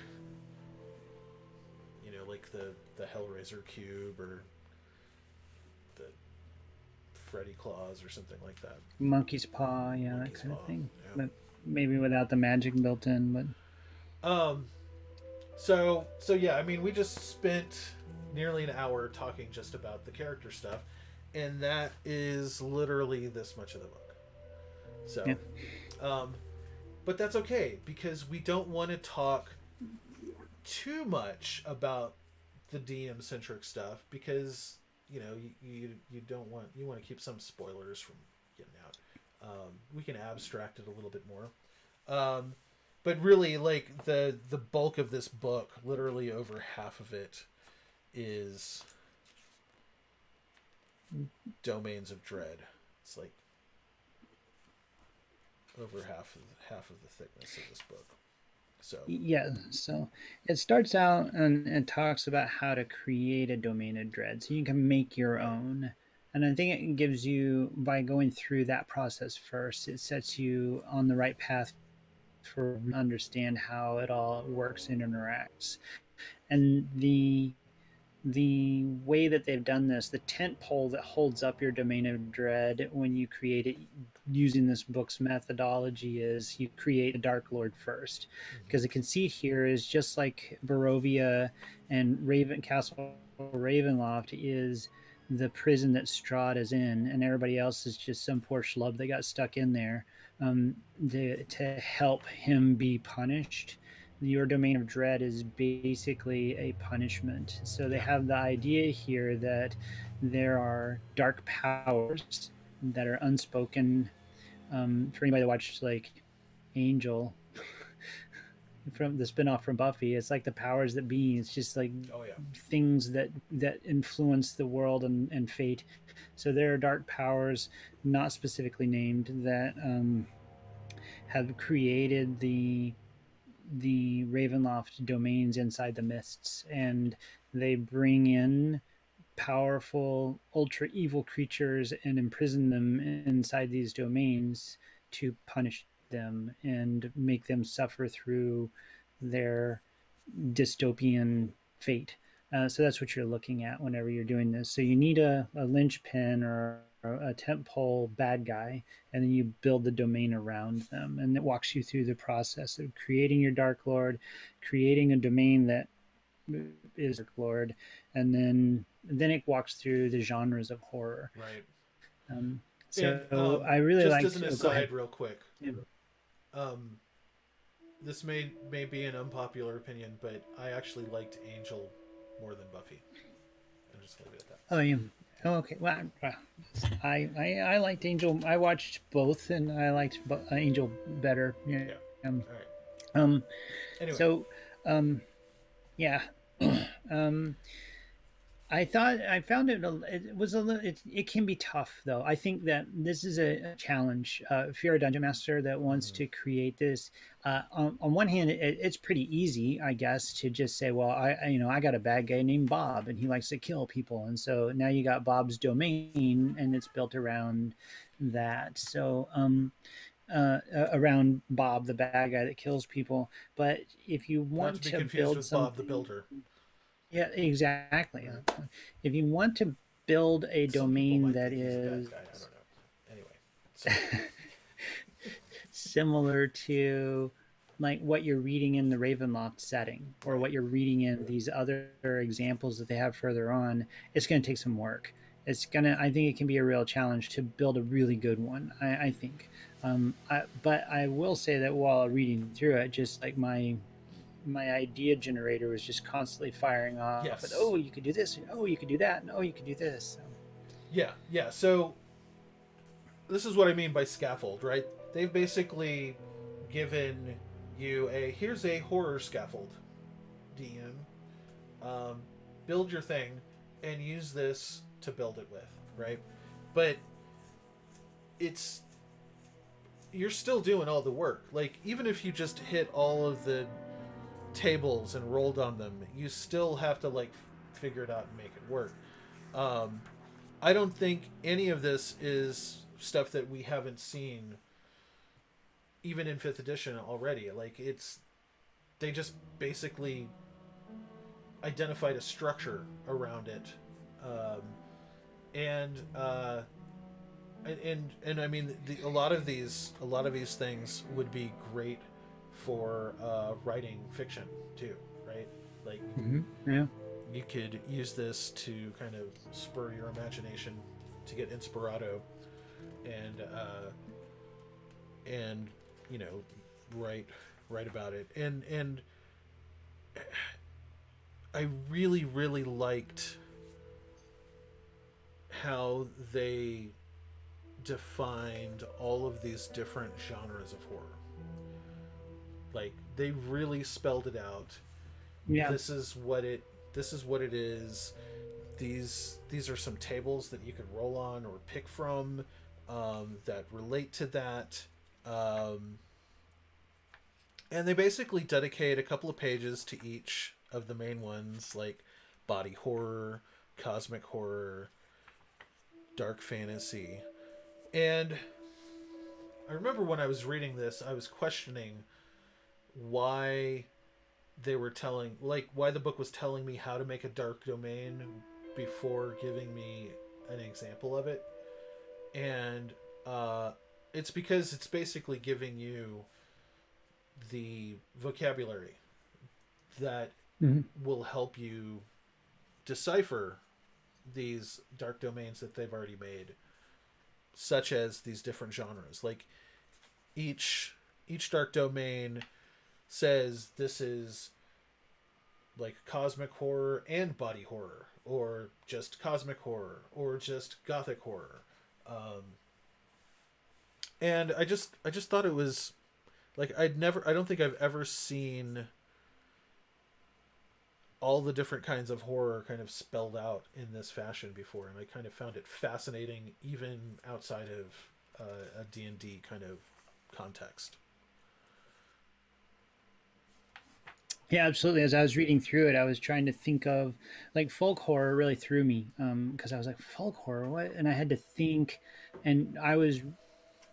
like the Hellraiser cube or the Freddy claws or something like that. Monkey's paw, yeah, that Monkey's kind of paw. thing. But maybe without the magic built in. But Yeah. So yeah, I mean, we just spent nearly an hour talking just about the character stuff, and that is literally this much of the book. yeah, So, um, but that's okay because we don't want to talk too much about the DM centric stuff because you don't want you want to keep some spoilers from getting out. We can abstract it a little bit more. Um, but really, like the bulk of this book, literally over half of it, is domains of dread. It's like over half of the thickness of this book. So yeah. So it starts out and talks about how to create a domain of dread, so you can make your right, own. And I think it gives you, by going through that process first, it sets you on the right path for understand how it all works and interacts. And the way that they've done this, the tent pole that holds up your domain of dread when you create it using this book's methodology is you create a Dark Lord first. Because the mm-hmm. conceit here is just like Barovia and Raven Castle Ravenloft is the prison that Strahd is in, and everybody else is just some poor schlub that got stuck in there to help him be punished. Your domain of dread is basically a punishment. So they Yeah, have the idea here that there are dark powers that are unspoken. For anybody that watched like Angel from the spinoff from Buffy, it's like the powers that be. It's just like oh yeah, things that influence the world and fate. So there are dark powers, not specifically named, that have created the Ravenloft domains inside the mists, and they bring in powerful, ultra evil creatures and imprison them inside these domains to punish them and make them suffer through their dystopian fate. So that's what you're looking at whenever you're doing this. So you need a linchpin or a tentpole bad guy, and then you build the domain around them, and it walks you through the process of creating your Dark Lord, creating a domain that is Dark Lord, and then it walks through the genres of horror. Right. Um, And so I really just as liked. an Oh, go ahead. aside, real quick, Yeah. um, this may be an unpopular opinion, but I actually liked Angel more than Buffy. I'm just leave it at that. Oh, you. Oh, okay. Well, I liked Angel. I watched both, and I liked Angel better. Yeah. Yeah. Um. All right. um Anyway. so, um. Yeah. um. I found it was a little. It can be tough though. I think that this is a challenge. If you're a dungeon master that wants Mm-hmm. to create this, on one hand, it's pretty easy, I guess, to just say, well, I got a bad guy named Bob, and he likes to kill people, and so now you got Bob's domain, and it's built around that. So, around Bob, the bad guy that kills people. But if you Not to want be to confused build with Bob the something, Builder. yeah, exactly. Right. If you want to build a Some people domain might that think he's a bad is guy. I don't know. Anyway. Sorry. similar to like what you're reading in the Ravenloft setting or Right. what you're reading in these other examples that they have further on, it's going to take some work. I think it can be a real challenge to build a really good one. I think. But I will say that while reading through it, just like my idea generator was just constantly firing off and Yes. oh you could do this and oh you could do that and oh you could do this. So, Yeah. Yeah. So this is what I mean by scaffold, right? They've basically given you a here's a horror scaffold, DM. Um, build your thing and use this to build it with, right? But it's you're still doing all the work. Like even if you just hit all of the tables and rolled on them, you still have to like figure it out and make it work. Um, I don't think any of this is stuff that we haven't seen even in fifth edition already. Like it's they just basically identified a structure around it, um, and and I mean a lot of these things would be great for writing fiction too, right? Like yeah. you could use this to kind of spur your imagination to get inspirato and you know write about it and I really liked how they defined all of these different genres of horror. Like they really spelled it out. Yeah. This is what it is. These are some tables that you can roll on or pick from that relate to that. And they basically dedicate a couple of pages to each of the main ones, like body horror, cosmic horror, dark fantasy. And I remember when I was reading this, I was questioning why they were telling, like, why the book was telling me how to make a dark domain before giving me an example of it. And it's because it's basically giving you the vocabulary that Mm-hmm. will help you decipher these dark domains that they've already made, such as these different genres. Like each dark domain says this is like cosmic horror and body horror, or just cosmic horror, or just gothic horror. And I just thought it was like I don't think I've ever seen all the different kinds of horror kind of spelled out in this fashion before, and I kind of found it fascinating even outside of a D&D kind of context. Yeah, absolutely. As I was reading through it, I was trying to think of like folk horror really threw me because I was like folk horror, what? And I had to think, and I was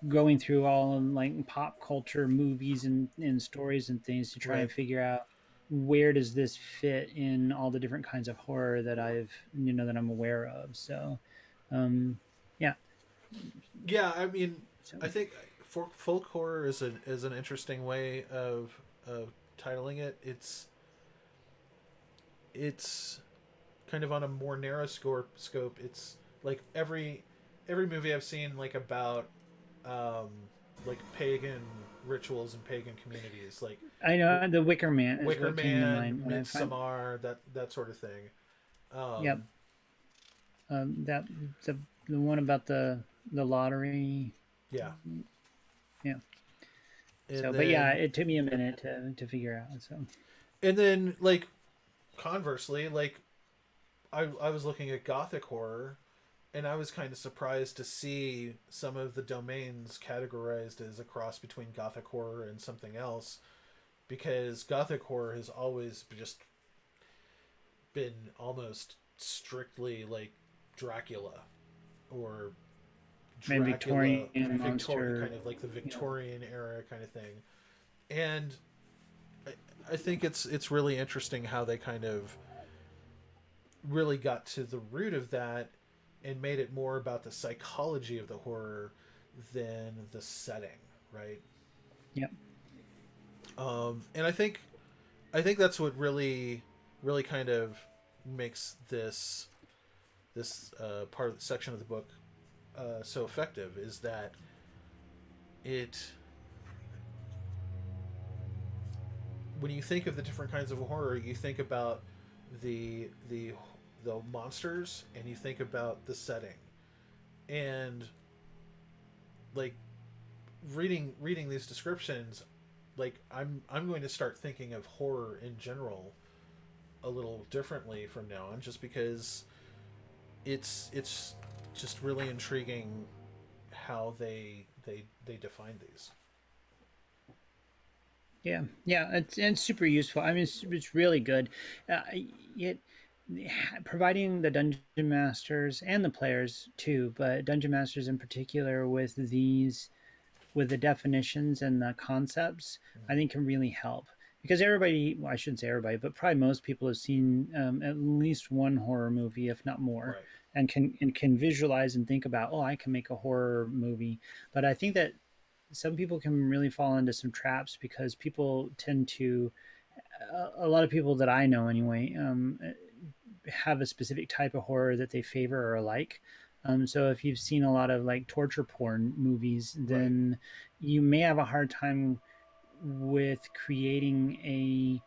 going through all of like pop culture movies and stories and things to try Right. and figure out where does this fit in all the different kinds of horror that that I'm aware of. So, um, yeah. Yeah, I mean, So I think folk horror is an interesting way of titling it. it's kind of on a more narrow scope. It's like every movie I've seen like about um, like pagan rituals and pagan communities, like I know the Wicker Man is Wicker what came to Man, mind when I find. Midsommar, that sort of thing. Yep. Um, That the the one about the lottery. yeah, Yeah. and So, but yeah, then it took me a minute to figure out. So, like conversely, like I was looking at gothic horror, and I was kind of surprised to see some of the domains categorized as a cross between gothic horror and something else, because gothic horror has always just been almost strictly like Dracula or and Dracula Victorian Victorian, monster. kind of like the You know, Victorian era kind of thing. And I think it's really interesting how they kind of really got to the root of that and made it more about the psychology of the horror than the setting, right? yep. And I think that's what really kind of makes this part of the section of the book so effective, is that it, when you think of the different kinds of horror, you think about the monsters, and you think about the setting, and like reading these descriptions, like I'm going to start thinking of horror in general a little differently from now on, just because it's just really intriguing how they define these. Yeah, yeah, it's super useful. I mean, it's really good. It providing the dungeon masters and the players too, but dungeon masters in particular with these with the definitions and the concepts, I think can really help because everybody, well, I shouldn't say everybody, but probably most people have seen at least one horror movie, if not more, Right. and can visualize and think about, oh, I can make a horror movie. But I think that some people can really fall into some traps because people tend to a lot of people that I know anyway have a specific type of horror that they favor or like. So if you've seen a lot of like torture porn movies, Right. then you may have a hard time with creating a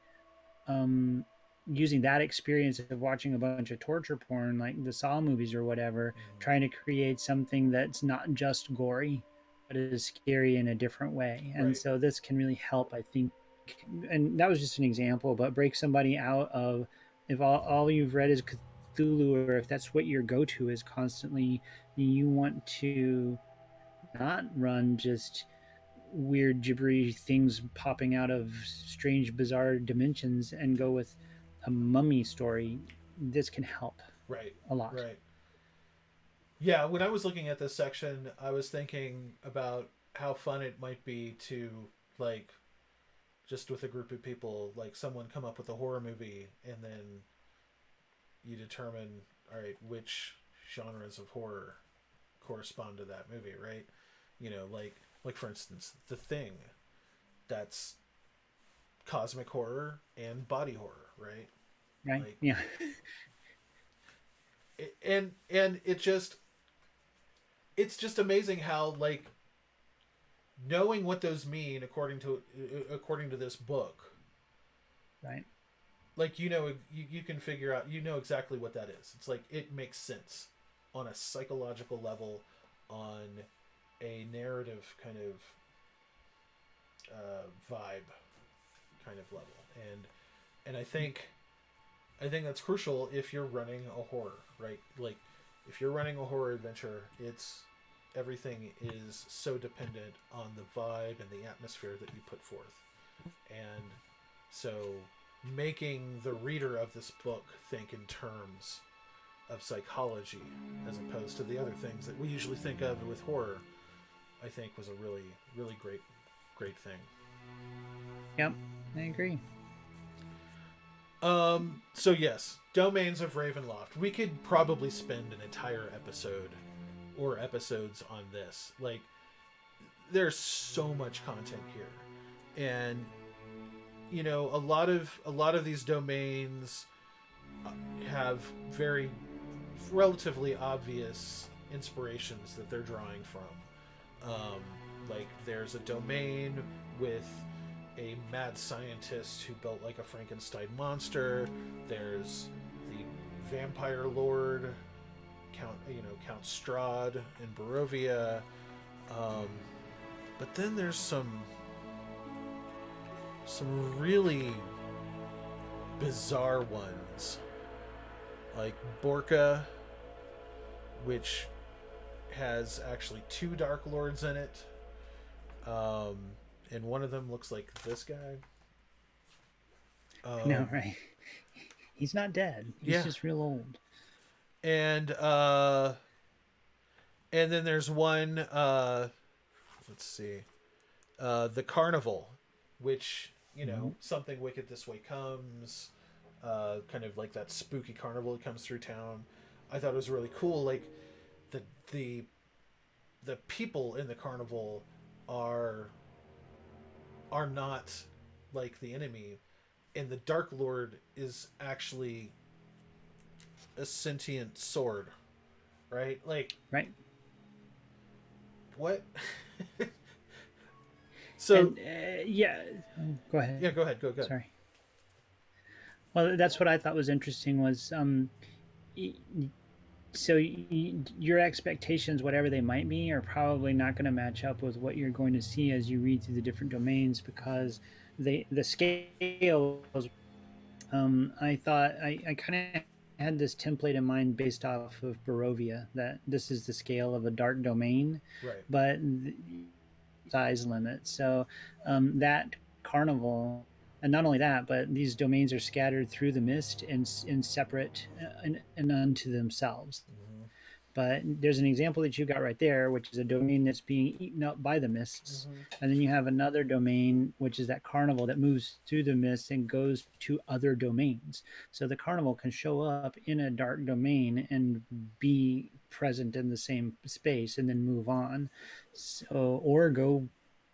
using that experience of watching a bunch of torture porn like the Saw movies or whatever, trying to create something that's not just gory but is scary in a different way. And Right. so this can really help, I think. And that was just an example, but break somebody out of if all you've read is Cthulhu, or if that's what your go-to is constantly, you want to not run just weird gibbery things popping out of strange bizarre dimensions and go with a mummy story. This can help Right. a lot. Right. Yeah, when I was looking at this section, I was thinking about how fun it might be to, like, just with a group of people, like someone come up with a horror movie, and then you determine, all right, which genres of horror correspond to that movie, right? You know, like for instance, The Thing, that's cosmic horror and body horror, right? Right, Like, yeah. and it's just amazing how, like, knowing what those mean according to this book, Right. like, you can figure out, exactly what that is. It's like it makes sense on a psychological level, on a narrative kind of vibe kind of level, and I think that's crucial if you're running a horror, right? Like, if you're running a horror adventure, it's everything is so dependent on the vibe and the atmosphere that you put forth. And so making the reader of this book think in terms of psychology as opposed to the other things that we usually think of with horror, I think was a really, really great thing. Yep, I agree. So yes, Domains of Ravenloft. We could probably spend an entire episode or episodes on this. Like, there's so much content here. And a lot of these domains have very relatively obvious inspirations that they're drawing from. Like there's a domain with a mad scientist who built like a Frankenstein monster. There's the vampire lord, Count Strahd in Barovia. Um, but then there's some really bizarre ones, like Borka, which has actually two Dark Lords in it. Um, and one of them looks like this guy. I know, right? He's not dead. He's Yeah, just real old. and then there's one. Let's see, the Carnival, which Mm-hmm. something wicked this way comes. Kind of like that spooky carnival that comes through town. I thought it was really cool. Like the the the people in the carnival are not like the enemy, and the Dark Lord is actually a sentient sword, right? Like Right. what? So And yeah, go ahead. yeah, go ahead, go ahead. Sorry. Well, that's what I thought was interesting was so your expectations, whatever they might be, are probably not going to match up with what you're going to see as you read through the different domains because the scales. I thought I kind of had this template in mind based off of Barovia that this is the scale of a dark domain, Right. but size limit. So that carnival, and not only that, but these domains are scattered through the mist in separate and unto themselves. Mm-hmm. But there's an example that you got right there, which is a domain that's being eaten up by the mists. Mm-hmm. And then you have another domain, which is that carnival that moves through the mists and goes to other domains. So the carnival can show up in a dark domain and be present in the same space and then move on. So, or go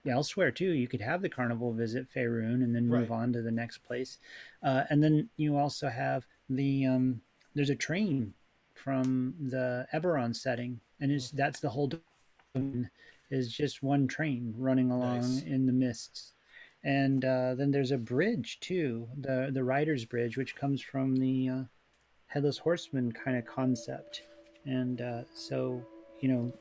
elsewhere too. You could have the carnival visit Faerun and then move Right. on to the next place. And then you also have there's a train from the Eberron setting, and Mm-hmm. that's the whole domain is just one train running along Nice. in the mists. And then there's a bridge too, the Rider's Bridge, which comes from the Headless Horseman kind of concept. And so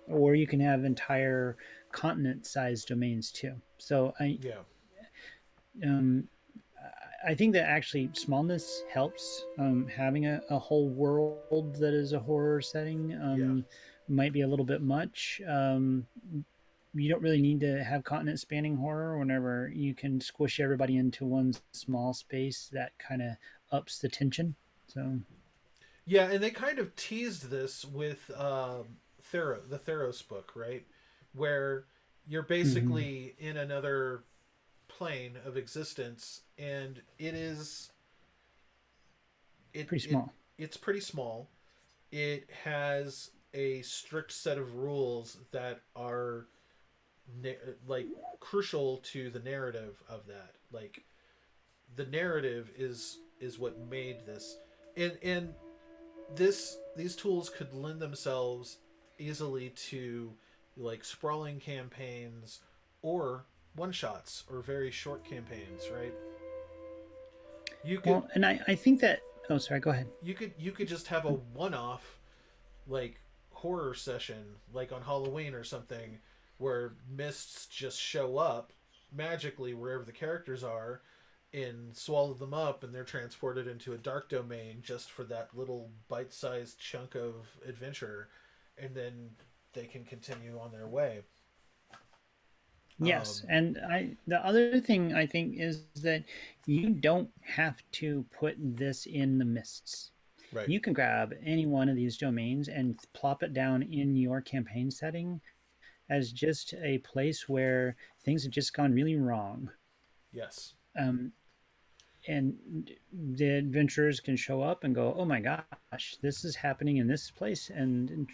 or you can have entire continent-sized domains too. So Yeah. um, I think that actually smallness helps. Having a whole world that is a horror setting Yeah. might be a little bit much. You don't really need to have continent spanning horror whenever you can squish everybody into one small space that kind of ups the tension. So, Yeah, and they kind of teased this with the Theros book, right? Where you're mm-hmm. basically in another plane of existence, and it Pretty it small. it's pretty small. It has a strict set of rules that are like crucial to the narrative of that. Like the narrative is what made this, and these tools could lend themselves easily to like sprawling campaigns or one shots or very short campaigns, right? You could Well, and I think that. Oh, sorry. Go ahead. you could just have a one off like horror session like on Halloween or something where mists just show up magically wherever the characters are and swallow them up, and they're transported into a dark domain just for that little bite-sized chunk of adventure, and then they can continue on their way. Yes, um, and the other thing I think is that you don't have to put this in the mists. right. You can grab any one of these domains and plop it down in your campaign setting as just a place where things have just gone really wrong. Yes. Um, and the adventurers can show up and go, "Oh my gosh, this is happening in this place," and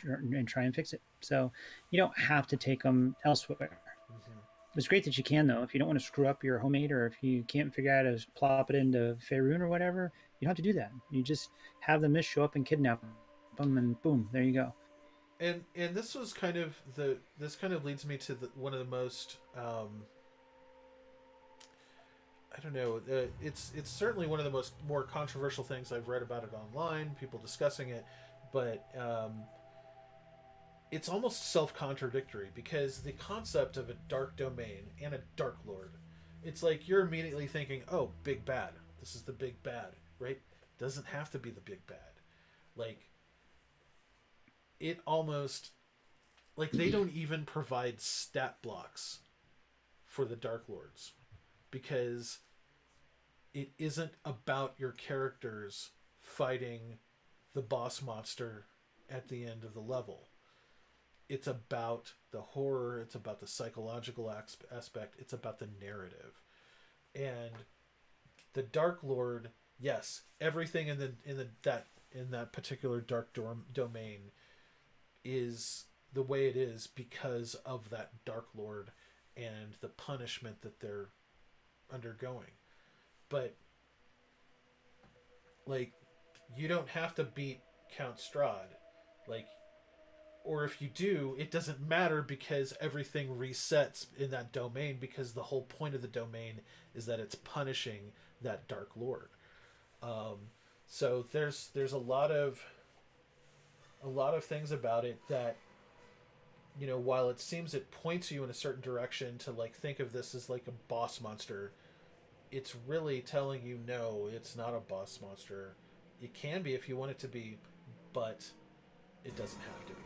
try and fix it. So you don't have to take them elsewhere. Mm-hmm. It's great that you can though. If you don't want to screw up your homemade, or if you can't figure out how to plop it into Faerun or whatever, You don't have to do that. You just have the mist show up and kidnap them, and boom, there you go. And this was kind of this kind of leads me to one of the most I don't know. It's certainly one of the more controversial things I've read about it online. People discussing it, but it's almost self contradictory because the concept of a dark domain and a dark lord, it's like you're immediately thinking, oh, big bad. This is the big bad, right? Doesn't have to be the big bad. Like it almost like they don't even provide stat blocks for the dark lords because it isn't about your characters fighting the boss monster at the end of the level. It's about the horror, it's about the psychological aspect, it's about the narrative. And the Dark Lord, yes, everything in that particular dark domain is the way it is because of that Dark Lord and the punishment that they're undergoing. But like you don't have to beat Count Strahd. Like or if you do, it doesn't matter because everything resets in that domain because the whole point of the domain is that it's punishing that Dark Lord. Um, so there's a lot of things about it that while it seems it points you in a certain direction to like think of this as like a boss monster, it's really telling you no, it's not a boss monster. It can be if you want it to be, but it doesn't have to be.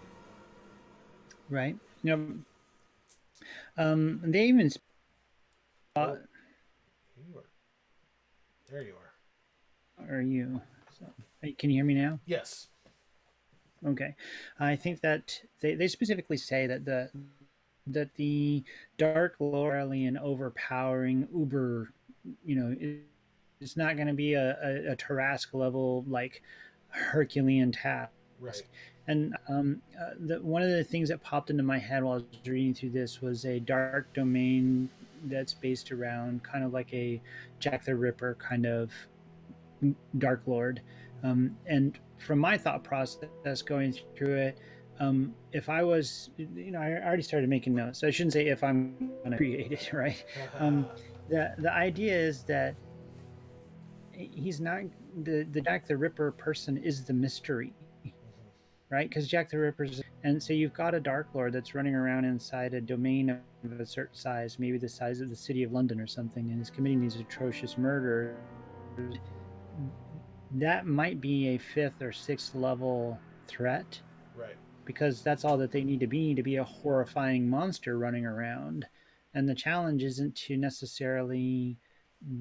Right. They even Oh, you are. There you are. are you? So, can you hear me now? Yes. Okay. I think that they specifically say that the Dark Lord an overpowering uber, it's not going to be a Tarrasque level like Herculean task. Right. And one of the things that popped into my head while I was reading through this was a dark domain that's based around kind of like a Jack the Ripper kind of Dark Lord. And from my thought process going through it, if I was, I already started making notes. So I shouldn't say if I'm going to create it, right? The idea is that he's not the Jack the Ripper person is the mystery, right? Because Jack the Ripper's, and so you've got a Dark Lord that's running around inside a domain of a certain size, maybe the size of the city of London or something, and is committing these atrocious murders. That might be a fifth or sixth level threat Right. because that's all that they need to be a horrifying monster running around. And the challenge isn't to necessarily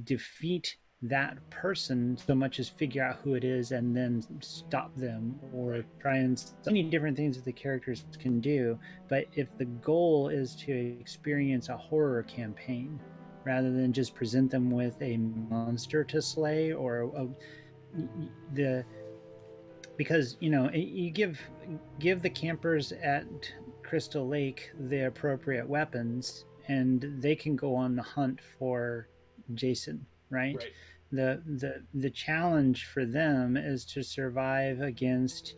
defeat that person so much as figure out who it is and then stop them or Right. try and so many different things that the characters can do. But if the goal is to experience a horror campaign rather than just present them with a monster to slay or the because you give the campers at Crystal Lake the appropriate weapons and they can go on the hunt for Jason, right? Right. The challenge for them is to survive against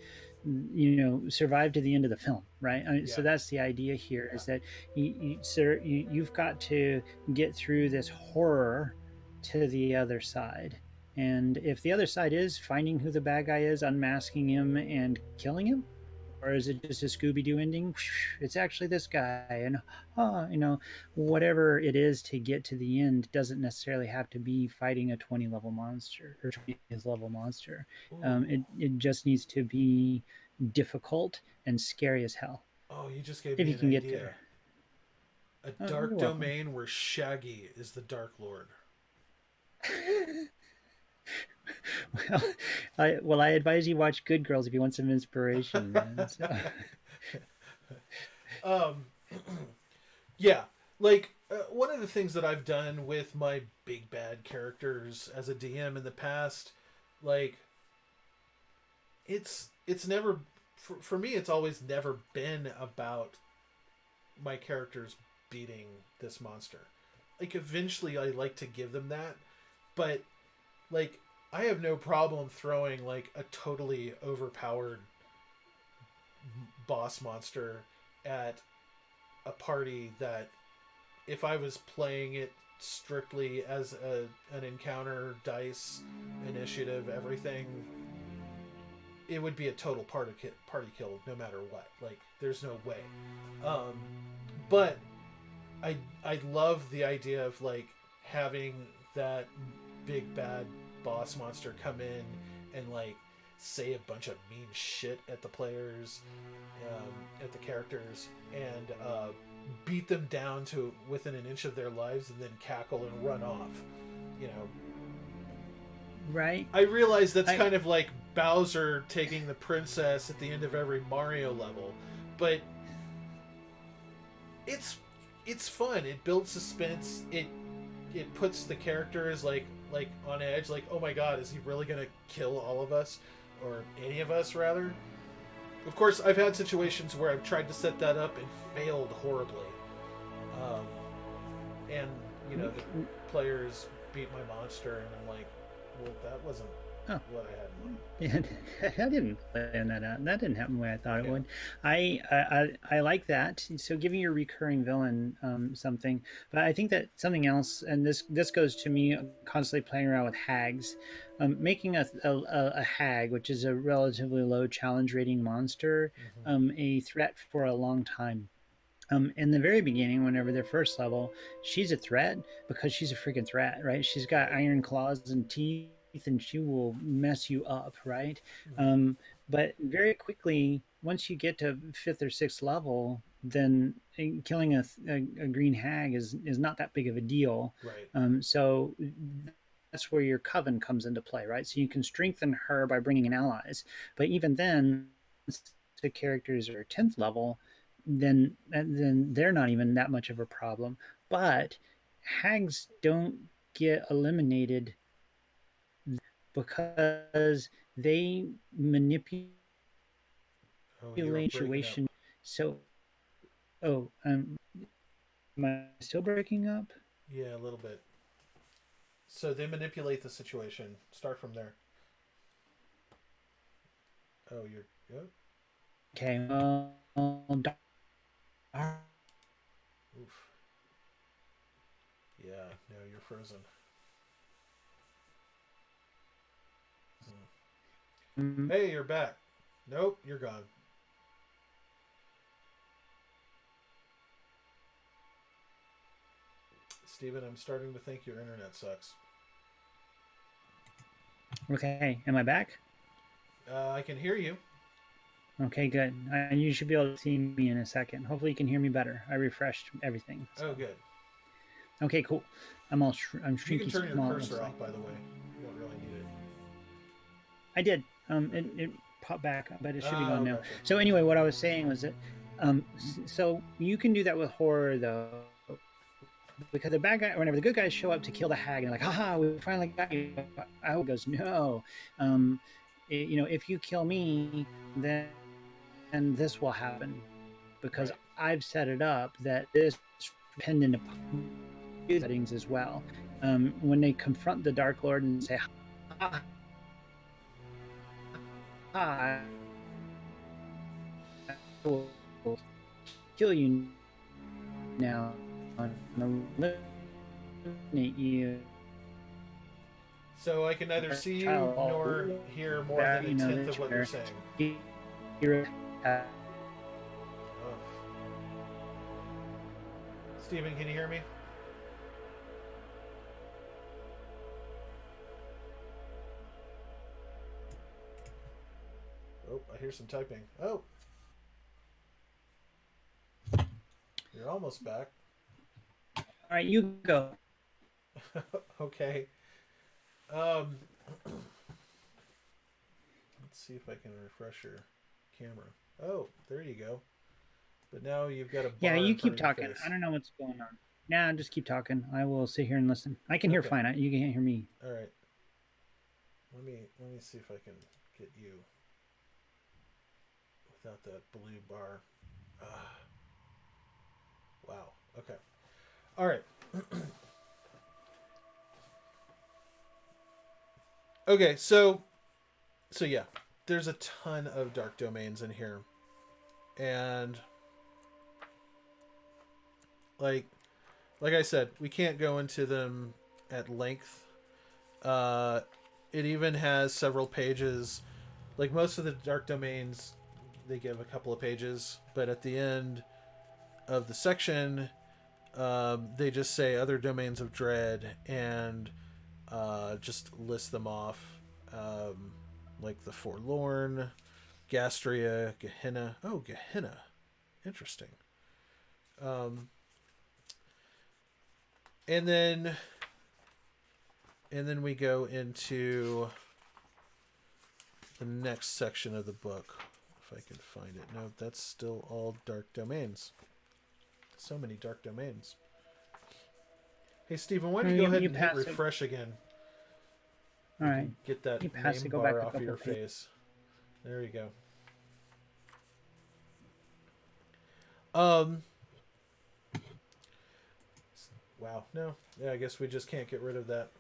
survive to the end of the film, right? Yeah. So that's the idea here is that you've got to get through this horror to the other side. And if the other side is finding who the bad guy is, unmasking him, and killing him, or is it just a Scooby Doo ending? It's actually this guy, and whatever it is to get to the end doesn't necessarily have to be fighting a 20 level monster or 20th level monster. Ooh. It just needs to be difficult and scary as hell Oh, you just gave if me you an can get idea. there. A Oh, dark you're welcome. domain where Shaggy is the Dark Lord. I advise you watch Good Girls if you want some inspiration, man. So. um, yeah, like one of the things that I've done with my big bad characters as a DM in the past, like it's never for me. It's always never been about my characters beating this monster. Like eventually, I like to give them that, but like I have no problem throwing like a totally overpowered boss monster at a party that, if I was playing it strictly as an encounter, dice, initiative, everything, it would be a total party kill no matter what. Like, there's no way. Um, but I love the idea of like having that big bad boss monster come in and like say a bunch of mean shit at the players, at the characters, and beat them down to within an inch of their lives, and then cackle and run off. You know, Right. I realize that's kind of like Bowser taking the princess at the end of every Mario level, but it's fun. It builds suspense. It puts the characters like on edge. Like, oh my god, is he really gonna kill all of us, or any of us rather? Of course, I've had situations where I've tried to set that up and failed horribly, and you know the players beat my monster, and I'm like, well, that wasn't what I had in mind. Yeah, I didn't plan that out. That didn't happen the way I thought it would. I like that. So giving your recurring villain something, but I think that something else, and this goes to me constantly playing around with hags, making a hag, which is a relatively low challenge rating monster, a threat for a long time. In the very beginning, whenever they're first level, she's a threat because she's a freaking threat, right? She's got Right. iron claws and teeth, and she will mess you up, right? Mm-hmm. But very quickly, once you get to fifth or sixth level, then killing a green hag is not that big of a deal. Right. So that's where your coven comes into play, right? So you can strengthen her by bringing in allies, but even then, the characters are 10th level, then they're not even that much of a problem. But hags don't get eliminated because they manipulate Oh, you were breaking up. situation. So, oh, am I still breaking up? Yeah, a little bit. So they manipulate the situation. Start from there. Oh, you're good. Okay. Oof. Yeah. No, you're frozen. Hey, you're back. Nope, you're gone. Steven, I'm starting to think your internet sucks. Okay. Am I back? I can hear you. Okay, good. You should be able to see me in a second. Hopefully, you can hear me better. I refreshed everything. So. Oh, good. Okay, cool. I'm You can shrinky turn your small. It looks cursor like off, by the way. You don't really need it. I did. It popped back, but it should be gone Oh, now. gotcha. So anyway, what I was saying was that, so you can do that with horror though, because the bad guy, whenever the good guys show up to kill the hag, and they're like, "Haha, we finally got you." I goes, "No, if you kill me, then this will happen, because Right. I've set it up that this is dependent upon settings as well." When they confront the Dark Lord and say, "Ha ha, I will kill you now and eliminate you," So I can neither see you child, all nor hear more that, than a tenth this of what you're where saying. you're Oh. Steven, can you hear me? Oh, I hear some typing. Oh, you're almost back. all right. You go. Okay. Um, let's see if I can refresh your camera. Oh, there you go. But now you've got a Yeah, bar you in front keep of your talking. face. I don't know what's going on. Nah, just keep talking. I will sit here and listen. I can hear Okay. fine. You can't hear me. All right. Let me see if I can get you without that blue bar. Ah, wow. Okay. All right. Okay, so yeah, there's a ton of dark domains in here, and like like I said, we can't go into them at length. Uh, it even has several pages. Like most of the dark domains, they give a couple of pages, but at the end of the section, they just say other domains of dread and just list them off, like the Forlorn, Gastria, Gehenna. Oh, Gehenna, interesting. Um, and then we go into the next section of the book, if I can find it. No, that's still all dark domains. So many dark domains. Hey, Stephen, why don't you go ahead and hit refresh again? All right. Get that name bar off of your face. There you go. Wow. No. Yeah, I guess we just can't get rid of that.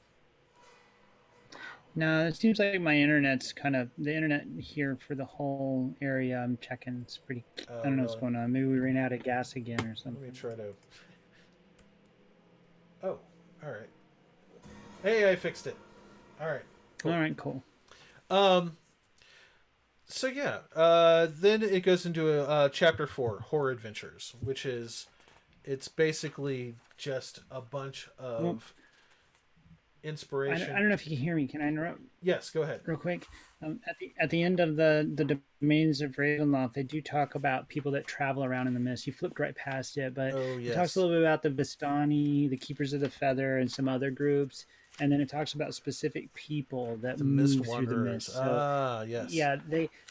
No, it seems like my internet's the internet here for the whole area I'm checking. It's pretty. I don't know what's going on. Maybe we ran out of gas again or something. Let me try to. Oh, all right. Hey, I fixed it. All right. Cool. All right, cool. So yeah, then it goes into chapter 4, Horror Adventures, which is, it's basically just a bunch of inspiration. I don't know if you can hear me. Can I interrupt? Yes, go ahead. Real quick. At the end of the domains of Ravenloft, they do talk about people that travel around in the mist. You flipped right past it, but it talks a little bit about the Vistani, the Keepers of the Feather, and some other groups. And then it talks about specific people that move through the mist. So, yes. Yeah,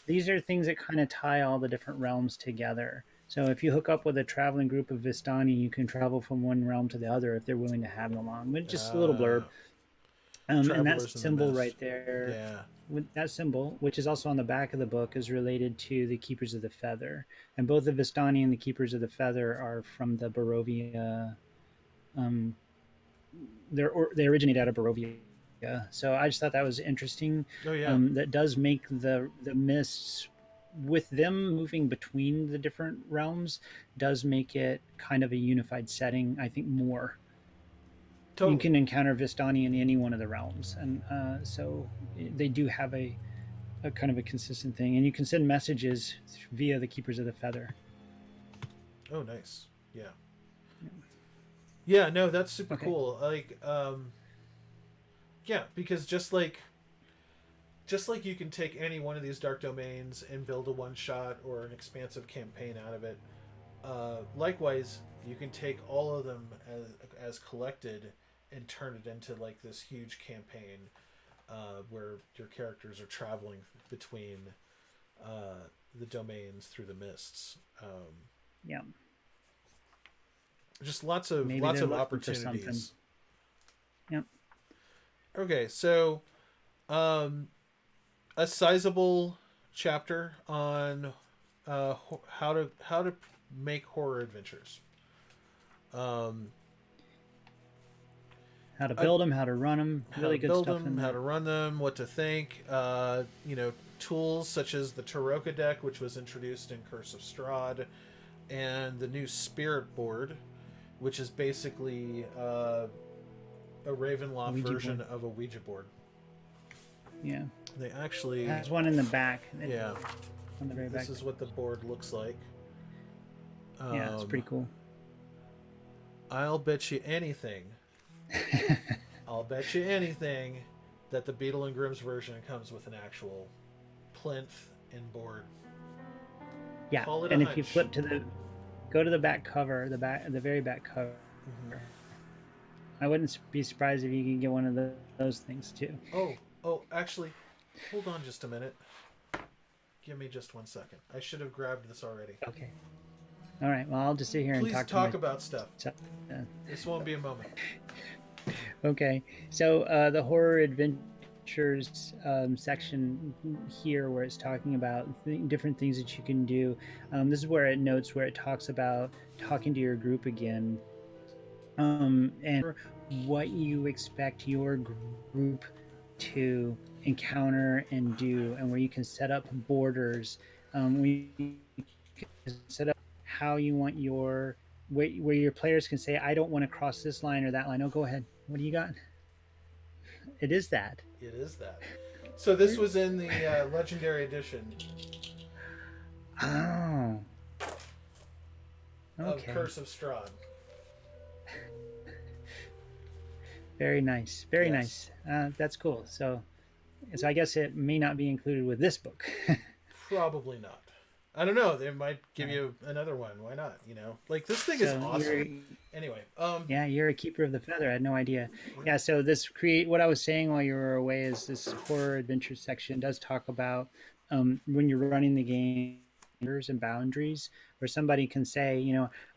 these are things that kind of tie all the different realms together. So if you hook up with a traveling group of Vistani, you can travel from one realm to the other if they're willing to have them along. But just a little blurb. And that symbol right there, with that symbol, which is also on the back of the book, is related to the Keepers of the Feather. And both the Vistani and the Keepers of the Feather are from the Barovia. They originate out of Barovia. So I just thought that was interesting. Oh, yeah. That does make the mists, with them moving between the different realms, does make it kind of a unified setting, I think, more. Totally. You can encounter Vistani in any one of the realms, and so they do have a kind of a consistent thing, and you can send messages via the Keepers of the Feather. Oh, nice. Yeah, no, that's super cool. Like, yeah, because just like you can take any one of these dark domains and build a one-shot or an expansive campaign out of it, likewise, you can take all of them as collected and turn it into like this huge campaign where your characters are traveling between the domains through the mists. Just lots of opportunities. Yep. Okay, so a sizable chapter on how to make horror adventures. How to build them, how to run them, really good stuff in there. How to run them, what to think. Tools such as the Taroka deck, which was introduced in Curse of Strahd, and the new Spirit board, which is basically a Ravenloft version of a Ouija board. Yeah. They actually... There's one in the back. Yeah. On the very back. This is what the board looks like. Yeah, it's pretty cool. I'll bet you anything... I'll bet you anything that the Beetle and Grimm's version comes with an actual plinth and board. Yeah, and if you flip go to the back cover, the very back cover. Mm-hmm. I wouldn't be surprised if you could get one of those things too. Oh, actually, hold on just a minute. Give me just 1 second. I should have grabbed this already. Okay. All right. Well, I'll just sit here and talk. Please talk about stuff. This won't be a moment. Okay, so the horror adventures section here, where it's talking about different things that you can do. This is where it notes where it talks about talking to your group again, and what you expect your group to encounter and do, and where you can set up borders, where you can set up how you want your where your players can say, I don't want to cross this line or that line. Oh, go ahead. What do you got? It is that. It is that. So this was in the Legendary Edition Oh, of okay. Curse of Strahd. Very nice. Very Yes. nice. That's cool. So I guess it may not be included with this book. Probably not. I don't know. They might give Right. you another one. Why not? You know, like this thing is So awesome. Anyway, you're a keeper of the feather. I had no idea. yeah, Yeah. So this create what I was saying while you were away is this horror adventure section does talk about when you're running the game and boundaries where somebody can say,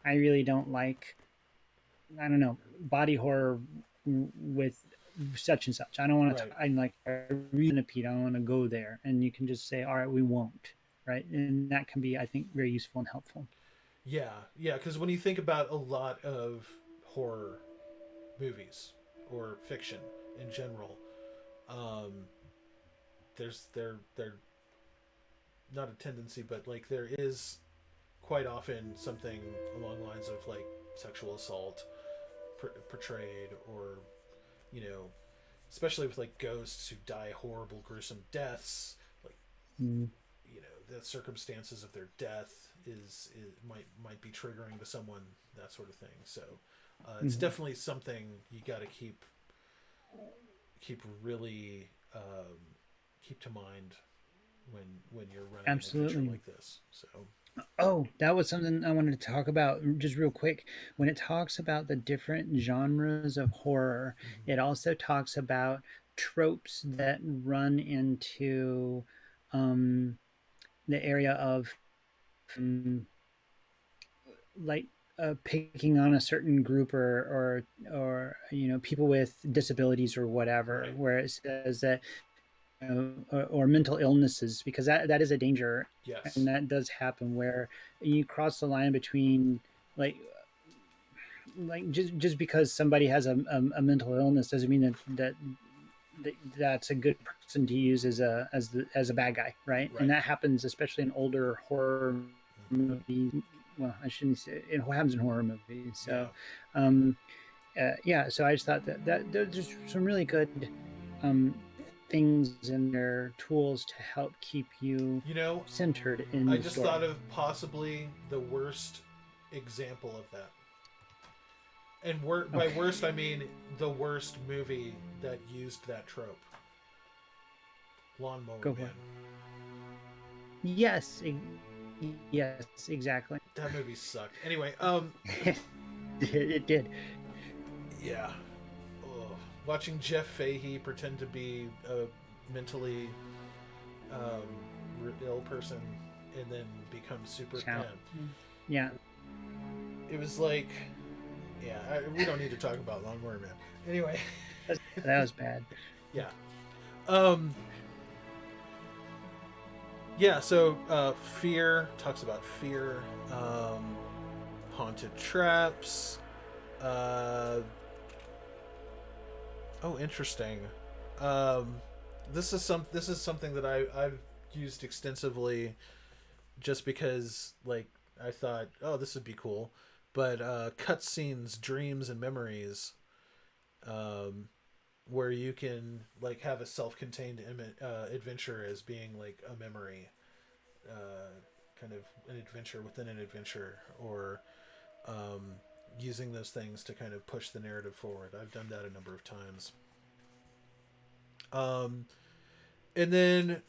I really don't like, I don't know, body horror with such and such. I don't want to. right. I'm like, I really Pete. I don't want to go there, and you can just say, all right, we won't. Right, and that can be, I think, very useful and helpful. Yeah, yeah. Because when you think about a lot of horror movies or fiction in general, um, they're not a tendency, but like there is quite often something along the lines of like sexual assault portrayed, or you know, especially with like ghosts who die horrible, gruesome deaths. Like Mm, you know, the circumstances of their death is might be triggering to someone, that sort of thing. So it's mhm. definitely something you got to keep really keep to mind when you're running an adventure Absolutely. like this. So Oh, that was something I wanted to talk about just real quick. When it talks about the different genres of horror, mm-hmm. it also talks about tropes that run into um, the area of um, like picking on a certain group or people with disabilities or whatever, Right. where it says that or mental illnesses, because that is a danger, and Yes. that does happen where you cross the line between like just because somebody has a mental illness doesn't mean that's a good person to use as a bad guy, right? And Right. that happens especially in older horror movies. Well, I shouldn't say it happens in horror movies. Yeah. So, um, yeah. So I just thought that there's just some really good um, things in their tools to help keep you You know, centered in I the just thought story. of possibly the worst example of that. And by worst, I Okay. mean the worst movie that used that trope. Lawnmower Go for Man. it. Yes. Yes. Exactly. That movie sucked. Anyway, It did. yeah. Ugh. Watching Jeff Fahey pretend to be a mentally ill person and then become super. Ciao. Yeah. It was like, yeah, we don't need to talk about Lawnmower Man. Anyway, That was bad. yeah. Um, yeah, so fear talks about fear, haunted traps. Uh, oh, interesting. Um, this is something that I've used extensively just because like I thought, oh, this would be cool. But cutscenes, dreams, and memories, um, where you can like have a self-contained adventure as being like a memory, kind of an adventure within an adventure, or um, using those things to kind of push the narrative forward. I've done that a number of times. Um, and then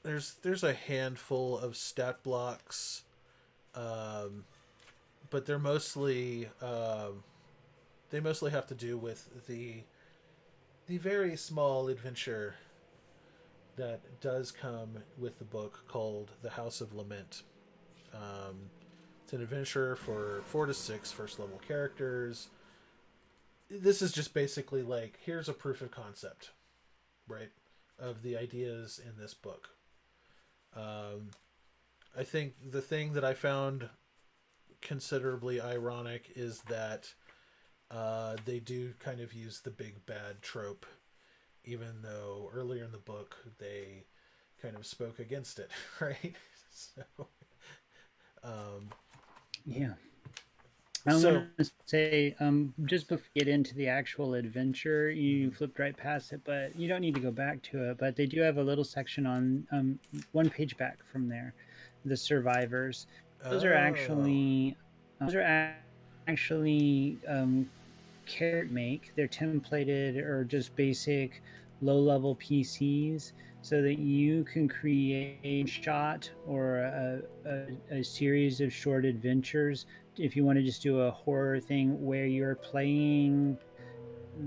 there's a handful of stat blocks, um, but they mostly have to do with the very small adventure that does come with the book called The House of Lament. Um, it's an adventure for 4 to 6 first level characters. This is just basically like here's a proof of concept, right, of the ideas in this book. Um, I think the thing that I found considerably ironic is that they do kind of use the big bad trope even though earlier in the book they kind of spoke against it, right? So, um, Yeah. I want so to say, just before we get into the actual adventure, you mhm. flipped right past it, but you don't need to go back to it. But they do have a little section on one page back from there, the survivors. Those are Oh, actually, those are actually carrot make. They're templated or just basic low level PCs so that you can create a shot or a series of short adventures if you want to just do a horror thing where you're playing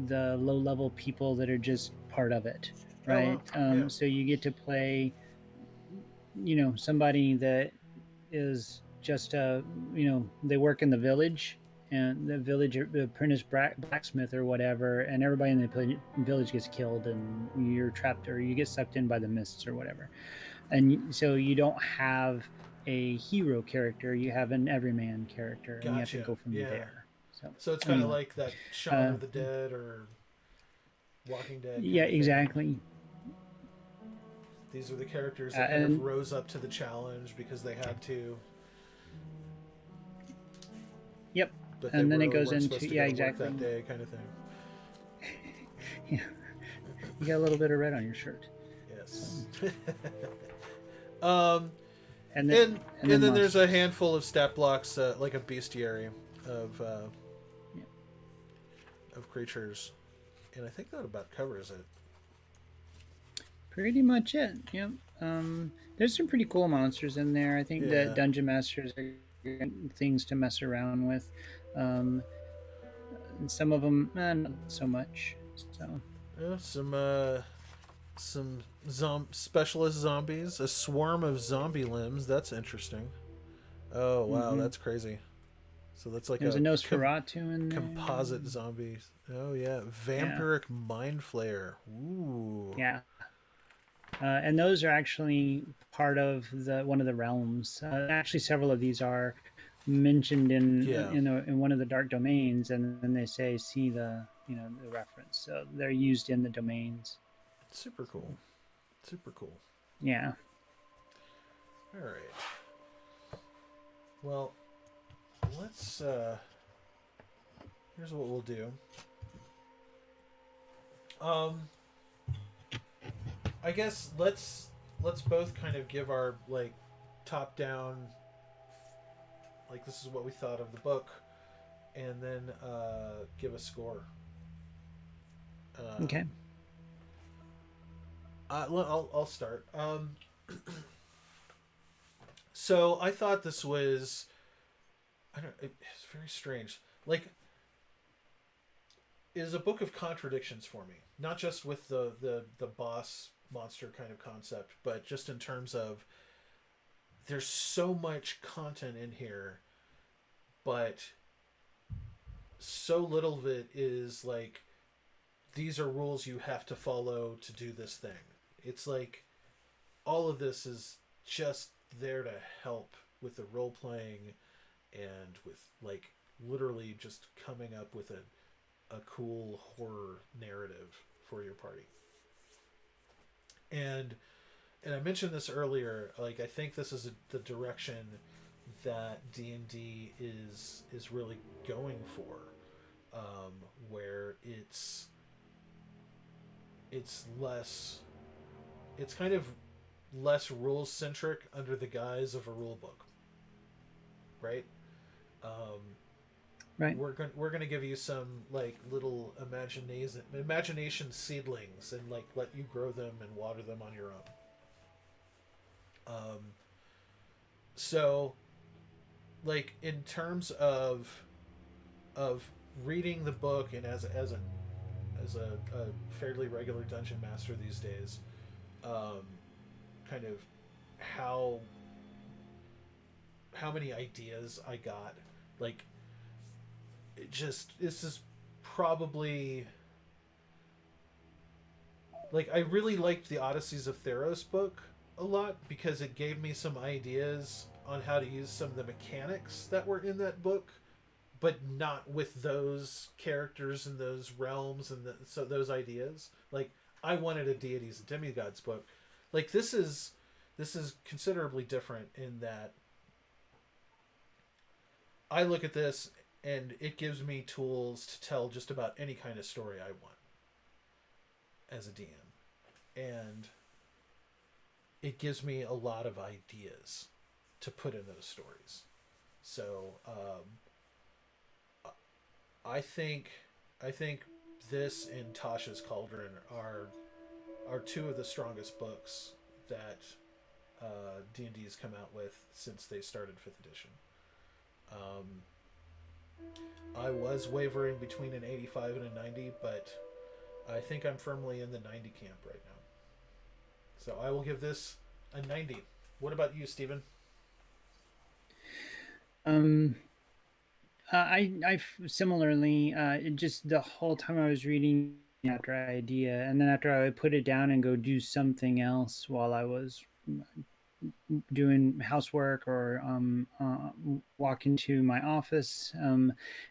the low level people that are just part of it, oh right? wow, yeah, So you get to play, somebody that is just they work in the village, and the village apprentice blacksmith or whatever, and everybody in the village gets killed and you're trapped or you get sucked in by the mists or whatever. And so you don't have a hero character, you have an everyman character, and you have to gotcha, go from yeah. there. So So it's kind of anyway, like that Shaun uh, of the Dead or Walking Dead yeah, kind of thing. exactly. These are the characters that kind of And rose up to the challenge because they had to, yep, but they and then it really goes weren't into, supposed to yeah, go to work that exactly. day, kind of thing. Yeah, you got a little bit of red on your shirt. So Yes. um, and then and and and then then there's a monsters. handful of stat blocks, like a bestiary of Yeah. creatures, and I think that about covers it. Pretty much it. Yep. There's some pretty cool monsters in there. I think that Yeah, dungeon masters are good things to mess around with. Um, and some of them, not so much. So yeah, some specialist zombies, a swarm of zombie limbs. That's interesting. Oh wow, hmm that's crazy. So that's like there's a a Nosferatu in composite there. zombies. Oh yeah, Yeah, vampiric mind flayer. Ooh. yeah. And those are actually part of the one of the realms. Actually, several of these are mentioned Yeah. in one of the dark domains, and then they say see the reference. So they're used in the domains. Super So cool. Super cool. yeah. All right. Well, let's. Here's what we'll do. Um, I guess let's both kind of give our like top down, like this is what we thought of the book, and then give a score. Um, Okay. I'll start. So I thought this was, I don't, it's very strange. Like, it is a book of contradictions for me. Not just with the boss monster kind of concept, but just in terms of there's so much content in here, but so little of it is like these are rules you have to follow to do this thing. It's like all of this is just there to help with the role playing and with like literally just coming up with a cool horror narrative for your party. And I mentioned this earlier, like I think this is the direction that D&D is really going for, um, where it's less, it's kind of less rules centric under the guise of a rule book, right? Um, Right. we're gonna give you some like little imagination seedlings and like let you grow them and water them on your own. So like in terms of reading the book and as a fairly regular dungeon master these days, um, kind of how many ideas I got, like it just this is probably like I really liked the Odysseys of Theros book a lot because it gave me some ideas on how to use some of the mechanics that were in that book, but not with those characters and those realms and so those ideas. Like I wanted a deities and demigods book. Like this is considerably different in that I look at this and it gives me tools to tell just about any kind of story I want as a DM. And it gives me a lot of ideas to put in those stories. So I think I think this and Tasha's Cauldron are two of the strongest books that D&D has come out with since they started fifth edition. Um, I was wavering between an 85 and a 90, but I think I'm firmly in the 90 camp right now. So I will give this a 90. What about you, Steven? Um, similarly, just the whole time I was reading after idea, and then after I would put it down and go do something else while I was doing housework or walk into my office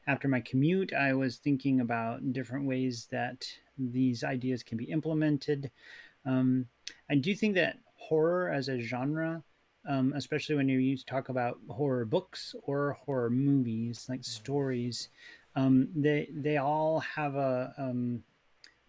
after my commute, I was thinking about different ways that these ideas can be implemented. um, I do think that horror as a genre, especially when you talk about horror books or horror movies, like stories, they all have a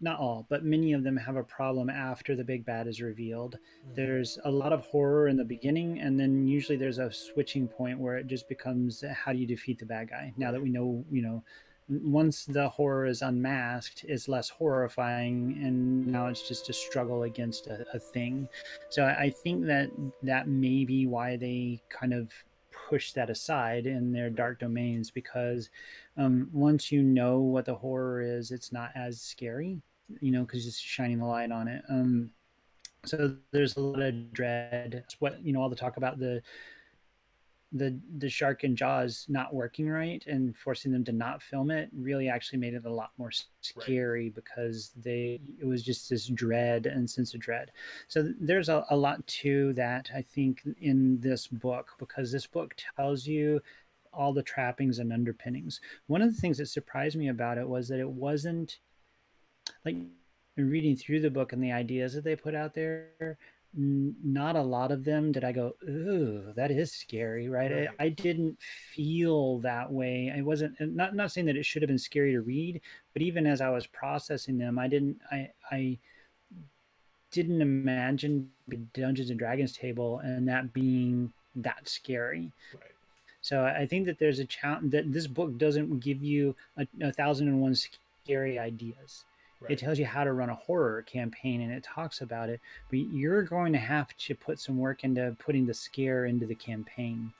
not all, but many of them have a problem after the big bad is revealed. Mm-hmm. There's a lot of horror in the beginning, and then usually there's a switching point where it just becomes how do you defeat the bad guy? Now that Right. we know, once the horror is unmasked, it's less horrifying, and now it's just a struggle against a thing. So I think that that may be why they kind of push that aside in their Right. dark domains, because once you know what the horror is, it's not as scary, because it's shining the light on it. So there's a lot of dread. It's what all the talk about the shark and Jaws not working right and forcing them to not film it really actually made it a lot more Right. scary, because it was just this dread and sense of dread. So there's a lot to that, I think, in this book, because this book tells you all the trappings and underpinnings. One of the things that surprised me about it was that it wasn't like, reading through the book and the ideas that they put out there, not a lot of them did I go, ooh, that is scary, right? I, Right. I didn't feel that way. I wasn't not saying that it should have been scary to read, but even as I was processing them, I didn't imagine the Dungeons and Dragons table and that being that scary. Right. So I think that there's a challenge that this book doesn't give you a thousand and one scary ideas. It Right. tells you how to run a horror campaign and it talks about it, but you're going to have to put some work into putting the scare into the campaign.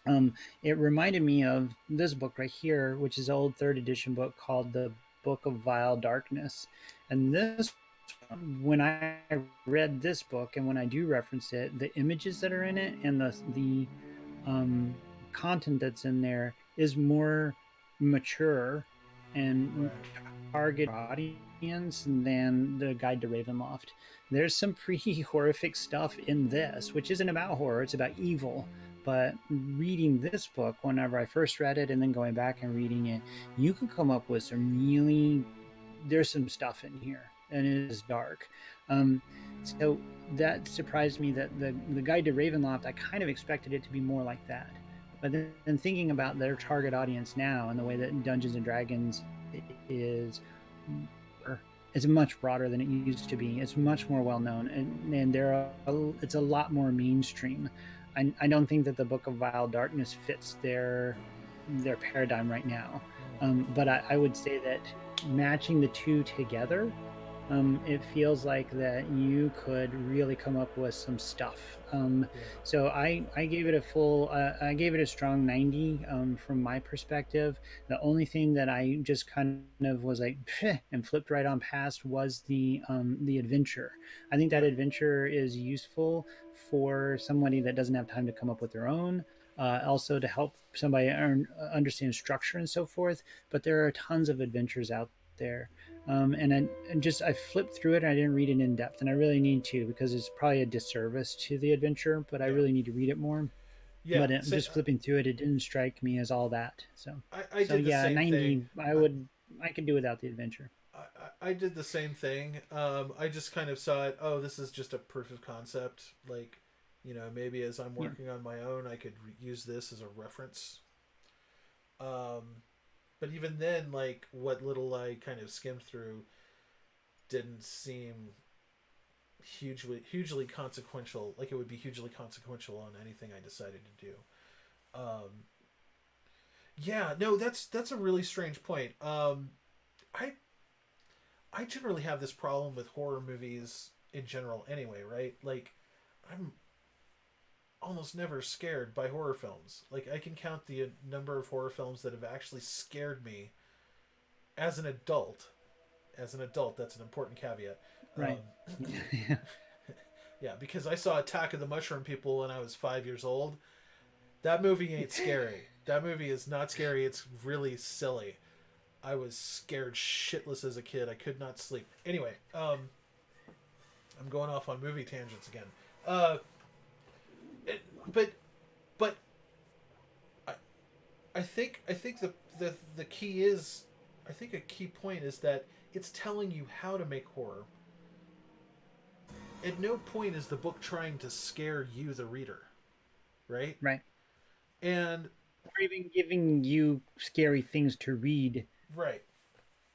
Yeah. It reminded me of this book right here, which is an old third edition book called The Book of Vile Darkness. And this, when I read this book and when I do reference it, the images that are in it and the um, content that's in there is more mature and Right. target audience than the Guide to Ravenloft. There's some pretty horrific stuff in this, which isn't about horror, it's about evil. But reading this book, whenever I first read it and then going back and reading it, you could come up with there's some stuff in here and it is dark. Um, so that surprised me that the Guide to Ravenloft, I kind of expected it to be more like that. But then thinking about their target audience now and the way that Dungeons and Dragons is it's much broader than it used to be. It's much more well known, and it's a lot more mainstream. I don't think that the Book of Vile Darkness fits their paradigm right now. Mm. But I would say that matching the two together, it feels like that you could really come up with some stuff. Yeah. So I gave it I gave it a strong 90 from my perspective. The only thing that I just kind of was like and flipped right on past was the adventure. I think that Right. adventure is useful for somebody that doesn't have time to come up with their own. Also to help somebody understand structure and so forth. But there are tons of adventures out there, and I flipped through it and I didn't read it in depth, and I really need to, because it's probably a disservice to the adventure, but I Yeah. really need to read it more. Yeah. But Say, just flipping through it, it didn't strike me as all that. So I so did the yeah, same thing. 90. I could do without the adventure. I did the same thing. I just kind of saw it. Oh, this is just a proof of concept. Like, maybe as I'm Yeah. working on my own, I could use this as a reference. Um, but even then, like what little I kind of skimmed through didn't seem hugely consequential. Like it would be hugely consequential on anything I decided to do. Um, yeah, no, that's a really strange point. I I generally have this problem with horror movies in general anyway, right? Like I'm almost never scared by horror films. Like I can count the number of horror films that have actually scared me as an adult. As an adult, that's an important caveat. Right. Um, Yeah. yeah, because I saw Attack of the Mushroom People when I was 5 years old. That movie ain't scary. That movie is not scary. It's really silly. I was scared shitless as a kid. I could not sleep. Anyway, I'm going off on movie tangents again. Uh, it, but but I, I think the key is, I think a key point is that it's telling you how to make horror. At no point is the book trying to scare you, the reader, right? Right. And Or even giving you scary things to read, right,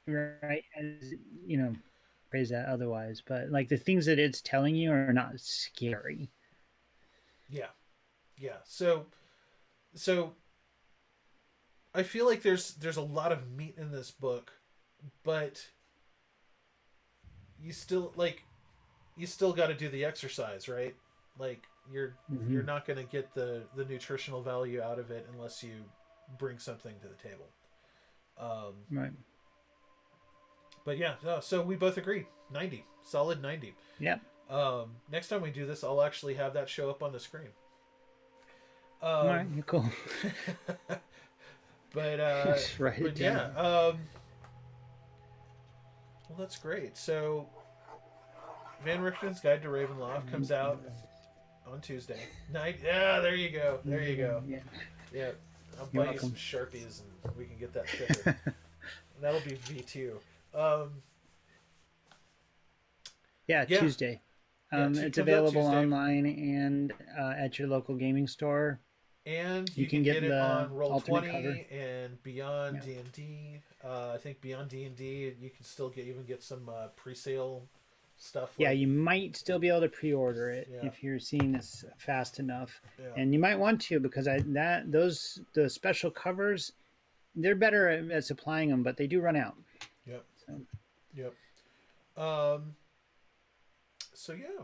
right? As you know, phrase that otherwise, but like the things that it's telling you are not scary. yeah, yeah. So I feel like there's a lot of meat in this book, but you still like you still got to do the exercise, right? Like you're Hmm. not going to get the nutritional value out of it unless you bring something to the table. Um, Right. but yeah, no, so we both agree 90, solid 90. Yep. Next time we do this, I'll actually have that show up on the screen. All right. Um, You're cool. but Just write it yeah. down. Well, that's great. So Van Richten's Guide to Ravenloft comes out on Tuesday night. Yeah, there you go. There you go. Yeah. Yeah, I'll You're buy you some welcome. Sharpies and we can get that sticker. That'll be V2. Um, Yeah. yeah, Tuesday. yeah. It's Comes out available Tuesday, online and at your local gaming store. and You you can can get get it the on Roll alternate cover. 20 and Beyond Yeah. D&D. I think Beyond D&D, you can still get some pre-sale stuff Yeah, like you might still be able to pre-order it yeah, if you're seeing this fast enough, yeah, and you might want to because the special covers they're better at supplying them, but they do run out. yep, So yep. Um, so yeah,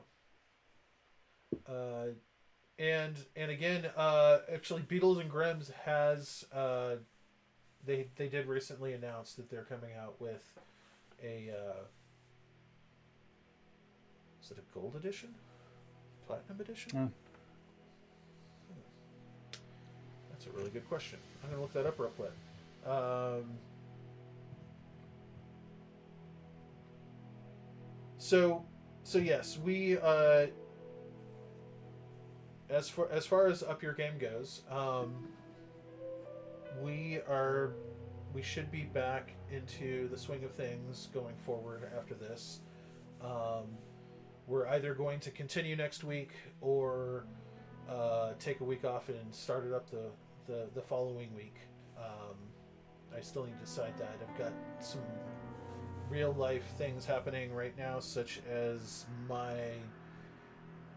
uh, and again, actually, Beatles and Grimm's has they did recently announce that they're coming out with a is it a gold edition, platinum edition? oh, That's a really good question. I'm gonna look that up real quick. Um, so so yes, we as far as Up Your Game goes, we are we should be back into the swing of things going forward after this. Um, we're either going to continue next week or take a week off and start it up the following week. Um, I still need to decide that. I've got some real life things happening right now, such as my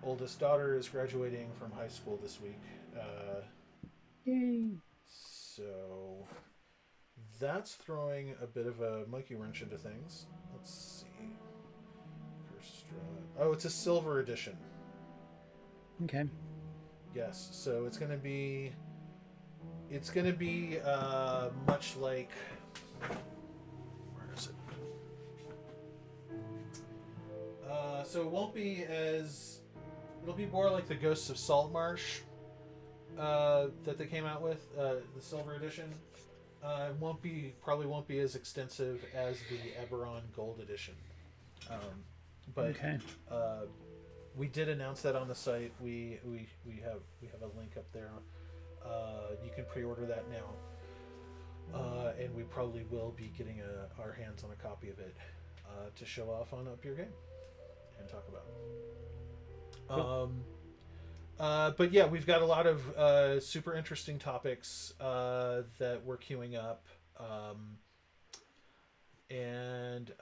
oldest daughter is graduating from high school this week. yay! So that's throwing a bit of a monkey wrench into things. Let's see. Oh, it's a silver edition. Okay, Yes, so it's gonna be much like, where is it? So it won't be as, it'll be more like the Ghosts of Saltmarsh that they came out with, the silver edition. It probably won't be as extensive as the Eberron Gold edition. But okay, uh, we did announce that on the site. We have a link up there. You can pre-order that now, and we probably will be getting our hands on a copy of it to show off on Up Your Game and talk about. Cool. But yeah, we've got a lot of super interesting topics that we're queuing up. And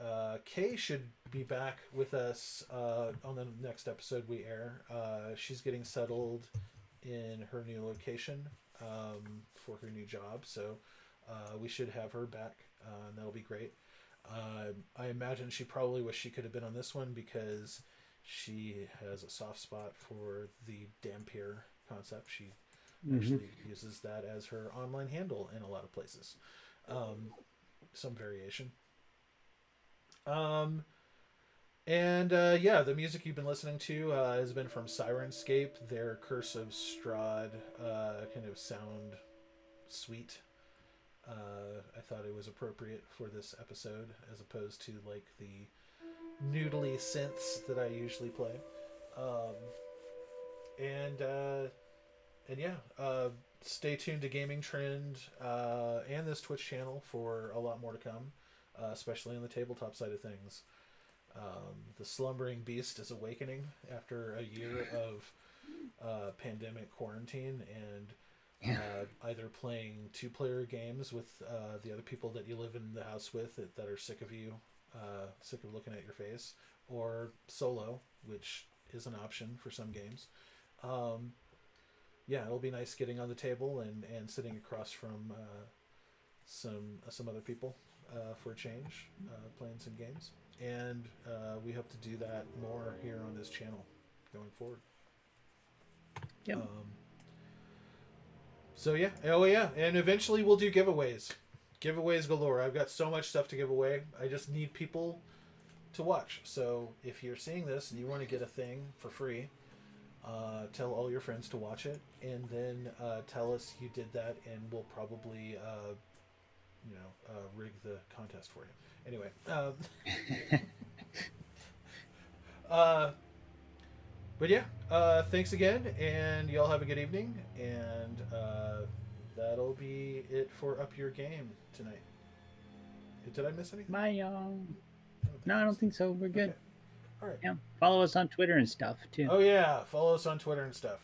Kay should be back with us on the next episode we air. She's getting settled in her new location for her new job, so we should have her back, and that'll be great. I imagine she probably wished she could have been on this one because she has a soft spot for the Dampier concept. She actually uses that as her online handle in a lot of places. Some variation. Yeah, the music you've been listening to has been from Sirenscape, their Curse of Strahd kind of sound suite. I thought it was appropriate for this episode as opposed to like the noodly synths that I usually play. Um, and yeah, stay tuned to Gaming Trend and this Twitch channel for a lot more to come, especially on the tabletop side of things. The slumbering beast is awakening after a year of pandemic quarantine and either playing two-player games with the other people that you live in the house with that are sick of you, sick of looking at your face, or solo, which is an option for some games. Yeah, it'll be nice getting on the table and sitting across from some other people for a change, playing some games. And we hope to do that more here on this channel going forward. Yep. So yeah, oh yeah, and eventually we'll do giveaways. Giveaways galore. I've got so much stuff to give away. I just need people to watch. So if you're seeing this and you want to get a thing for free, tell all your friends to watch it, and then tell us you did that, and we'll probably rig the contest for you. Anyway, but yeah, thanks again, and y'all have a good evening, and that'll be it for Up Your Game tonight. Did I miss anything? Bye, y'all. No, I don't think so. We're good. Okay. All right. Yeah, follow us on Twitter and stuff too. Oh yeah, follow us on Twitter and stuff.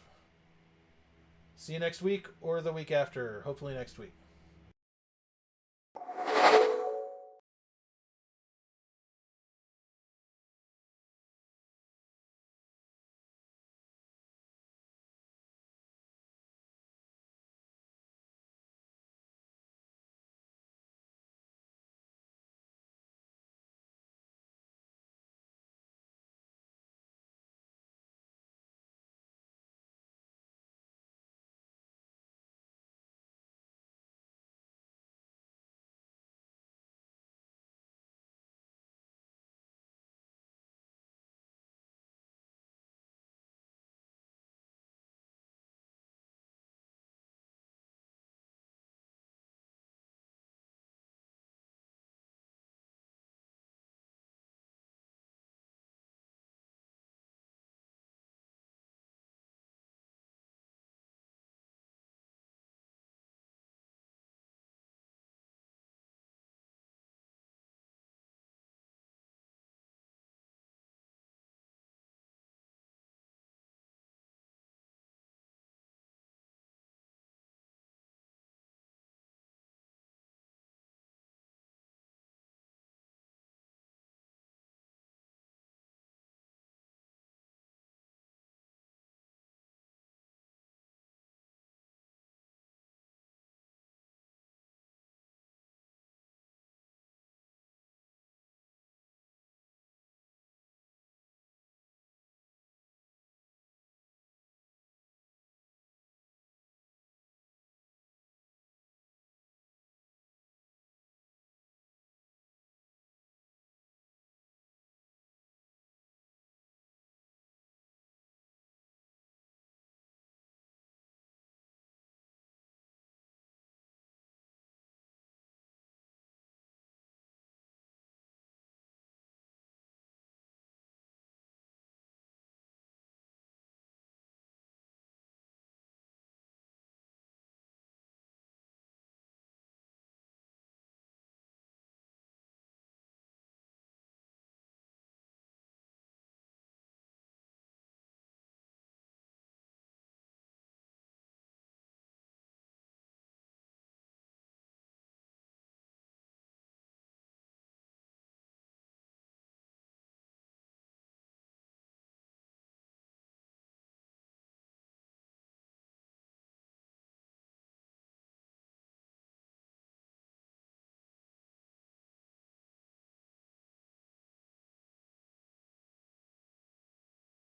See you next week or the week after. Hopefully next week.